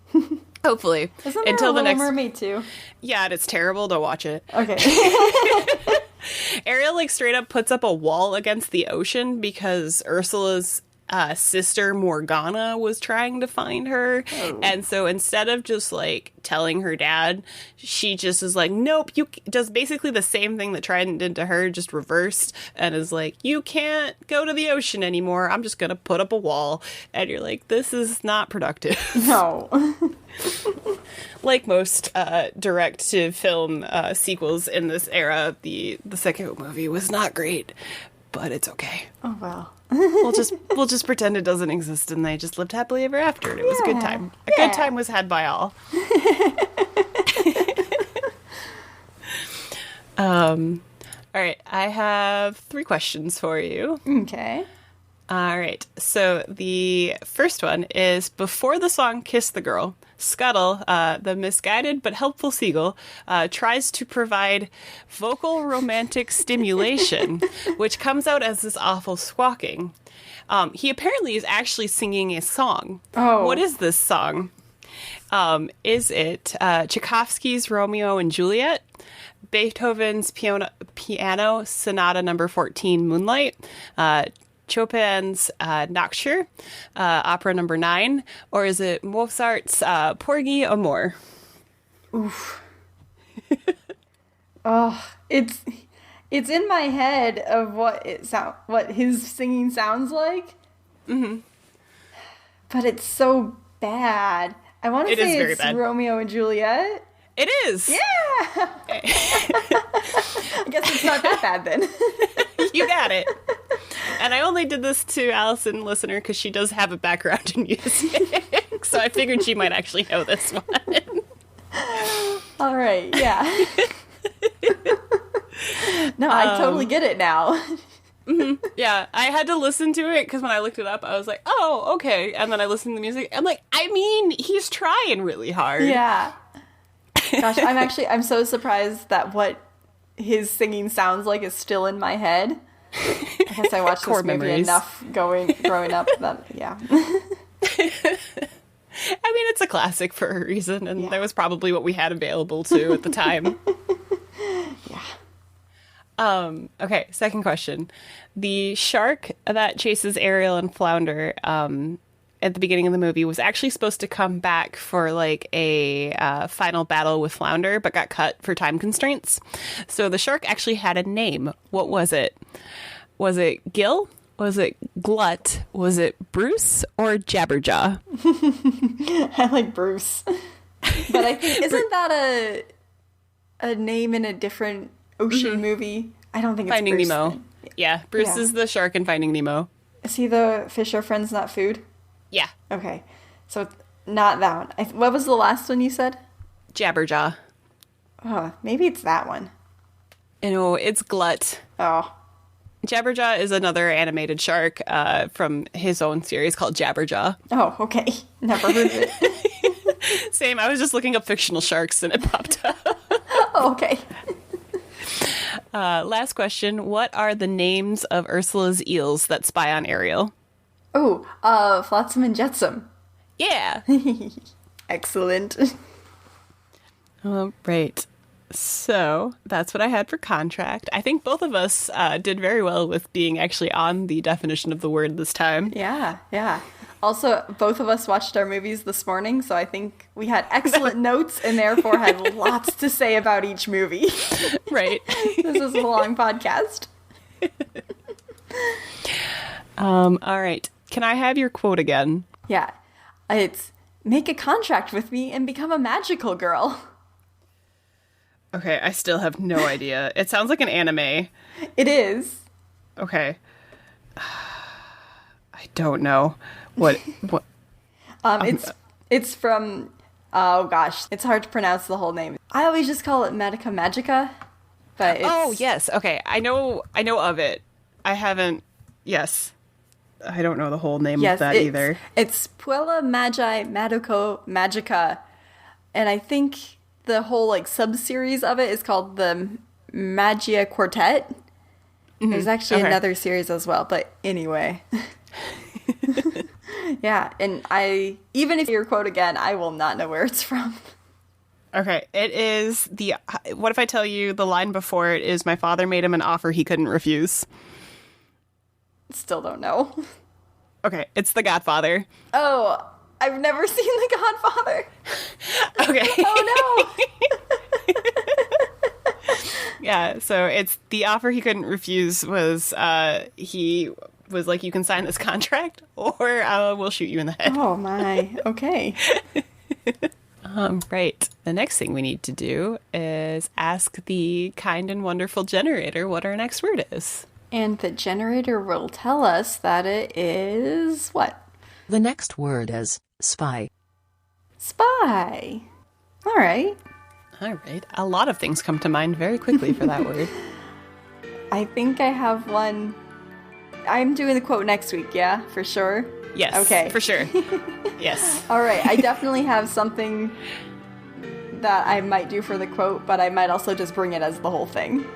Speaker 1: Hopefully.
Speaker 2: Isn't there
Speaker 1: until
Speaker 2: a
Speaker 1: the
Speaker 2: Little
Speaker 1: next
Speaker 2: Mermaid too?
Speaker 1: Yeah, and it's terrible. Don't watch it.
Speaker 2: Okay.
Speaker 1: Ariel like straight up puts up a wall against the ocean because Ursula's sister Morgana was trying to find her. Oh. And so instead of just like telling her dad, she just is like, nope, does basically the same thing that Trident did to her, just reversed, and is like, you can't go to the ocean anymore. I'm just going to put up a wall. And you're like, this is not productive.
Speaker 2: No.
Speaker 1: Like most direct-to-film sequels in this era, the second movie was not great, but it's okay.
Speaker 2: Oh, well.
Speaker 1: We'll just pretend it doesn't exist, and they just lived happily ever after, and it was a good time. A good time was had by all. All right, I have 3 questions for you.
Speaker 2: Okay.
Speaker 1: All right, so the first one is, before the song Kiss the Girl, Scuttle, the misguided but helpful seagull, tries to provide vocal romantic stimulation, which comes out as this awful squawking. He apparently is actually singing a song.
Speaker 2: Oh.
Speaker 1: What is this song? Is it Tchaikovsky's Romeo and Juliet, Beethoven's Piano Sonata No. 14, Moonlight, Chopin's Nocturne, Opera No. 9, or is it Mozart's Porgy Amor?
Speaker 2: Oof. Oh, it's in my head of what his singing sounds like. Mm-hmm. But it's so bad. I want to say it's Romeo and Juliet.
Speaker 1: It is.
Speaker 2: Yeah. I guess it's not that bad then.
Speaker 1: You got it. And I only did this to Allison, listener, because she does have a background in music. So I figured she might actually know this one.
Speaker 2: All right, yeah. No, I totally get it now.
Speaker 1: Mm-hmm. Yeah, I had to listen to it because when I looked it up, I was like, oh, okay. And then I listened to the music. I'm like, I mean, he's trying really hard.
Speaker 2: Yeah. Gosh, I'm so surprised that what his singing sounds like is still in my head. I guess I watched this movie enough growing up that, yeah.
Speaker 1: I mean, it's a classic for a reason, and that was probably what we had available too at the time.
Speaker 2: Yeah.
Speaker 1: Okay, second question. The shark that chases Ariel and Flounder at the beginning of the movie was actually supposed to come back for like a final battle with Flounder, but got cut for time constraints. So the shark actually had a name. What was it? Was it Gil, Was it Glut? Was it Bruce or Jabberjaw?
Speaker 2: I like Bruce. But I think, isn't that a name in a different ocean movie? I don't think it's
Speaker 1: Finding
Speaker 2: Bruce.
Speaker 1: Nemo. Yeah, Bruce is the shark in Finding Nemo.
Speaker 2: Is he the fish are friends, not food?
Speaker 1: Yeah.
Speaker 2: Okay. So it's not that one. What was the last one you said?
Speaker 1: Jabberjaw.
Speaker 2: Oh, maybe it's that one.
Speaker 1: No, it's Glut.
Speaker 2: Oh.
Speaker 1: Jabberjaw is another animated shark from his own series called Jabberjaw.
Speaker 2: Oh, okay. Never heard of it.
Speaker 1: Same, I was just looking up fictional sharks and it popped up.
Speaker 2: Oh, okay.
Speaker 1: Last question. What are the names of Ursula's eels that spy on Ariel?
Speaker 2: Oh, Flotsam and Jetsam.
Speaker 1: Yeah.
Speaker 2: Excellent.
Speaker 1: All right. So that's what I had for contract. I think both of us did very well with being actually on the definition of the word this time.
Speaker 2: Yeah. Also, both of us watched our movies this morning, so I think we had excellent notes and therefore had lots to say about each movie.
Speaker 1: Right.
Speaker 2: This is a long podcast.
Speaker 1: All right. Can I have your quote again?
Speaker 2: Yeah. It's, make a contract with me and become a magical girl.
Speaker 1: Okay, I still have no idea. It sounds like an anime.
Speaker 2: It is.
Speaker 1: Okay. I don't know. What?
Speaker 2: It's from, oh gosh, it's hard to pronounce the whole name. I always just call it Medica Magica, but it's...
Speaker 1: Oh, yes. Okay, I know of it. I haven't... Yes. I don't know the whole name of that either.
Speaker 2: It's Puella Magi Magico Magica, and I think the whole like sub-series of it is called the Magia Quartet. Mm-hmm. There's actually another series as well, but anyway. Yeah, and even if your quote again, I will not know where it's from.
Speaker 1: Okay, it is what if I tell you the line before it is, my father made him an offer he couldn't refuse?
Speaker 2: Still don't know.
Speaker 1: Okay, it's The Godfather.
Speaker 2: Oh, I've never seen The Godfather.
Speaker 1: Okay.
Speaker 2: Oh no.
Speaker 1: Yeah, so it's the offer he couldn't refuse was he was like, you can sign this contract or we'll shoot you in the head.
Speaker 2: Oh my. Okay.
Speaker 1: Right. The next thing we need to do is ask the kind and wonderful generator what our next word is.
Speaker 2: And the generator will tell us that it is what?
Speaker 3: The next word is spy.
Speaker 2: Spy. All right.
Speaker 1: All right. A lot of things come to mind very quickly for that word.
Speaker 2: I think I have one. I'm doing the quote next week, yeah? For sure?
Speaker 1: Yes.
Speaker 2: Okay.
Speaker 1: For sure. Yes.
Speaker 2: All right. I definitely have something that I might do for the quote, but I might also just bring it as the whole thing.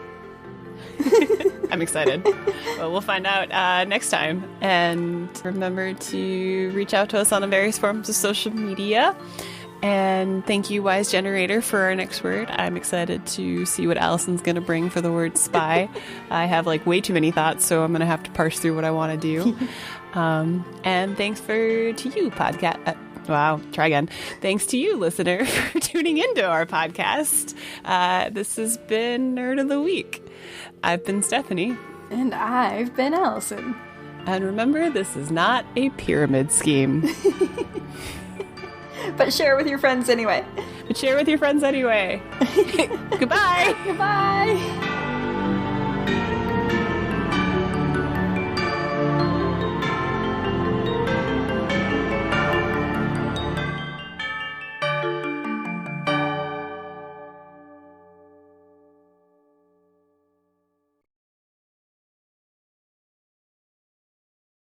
Speaker 1: I'm excited. Well, we'll find out next time. And remember to reach out to us on the various forms of social media. And thank you, Wise Generator, for our next word. I'm excited to see what Allison's going to bring for the word spy. I have like way too many thoughts, so I'm going to have to parse through what I want to do. And thanks to you, podcast. Wow, try again. Thanks to you, listener, for tuning into our podcast. This has been Nerd of the Week. I've been Stephanie.
Speaker 2: And I've been Allison.
Speaker 1: And remember, this is not a pyramid scheme.
Speaker 2: But share it with your friends anyway.
Speaker 1: Goodbye.
Speaker 2: Goodbye.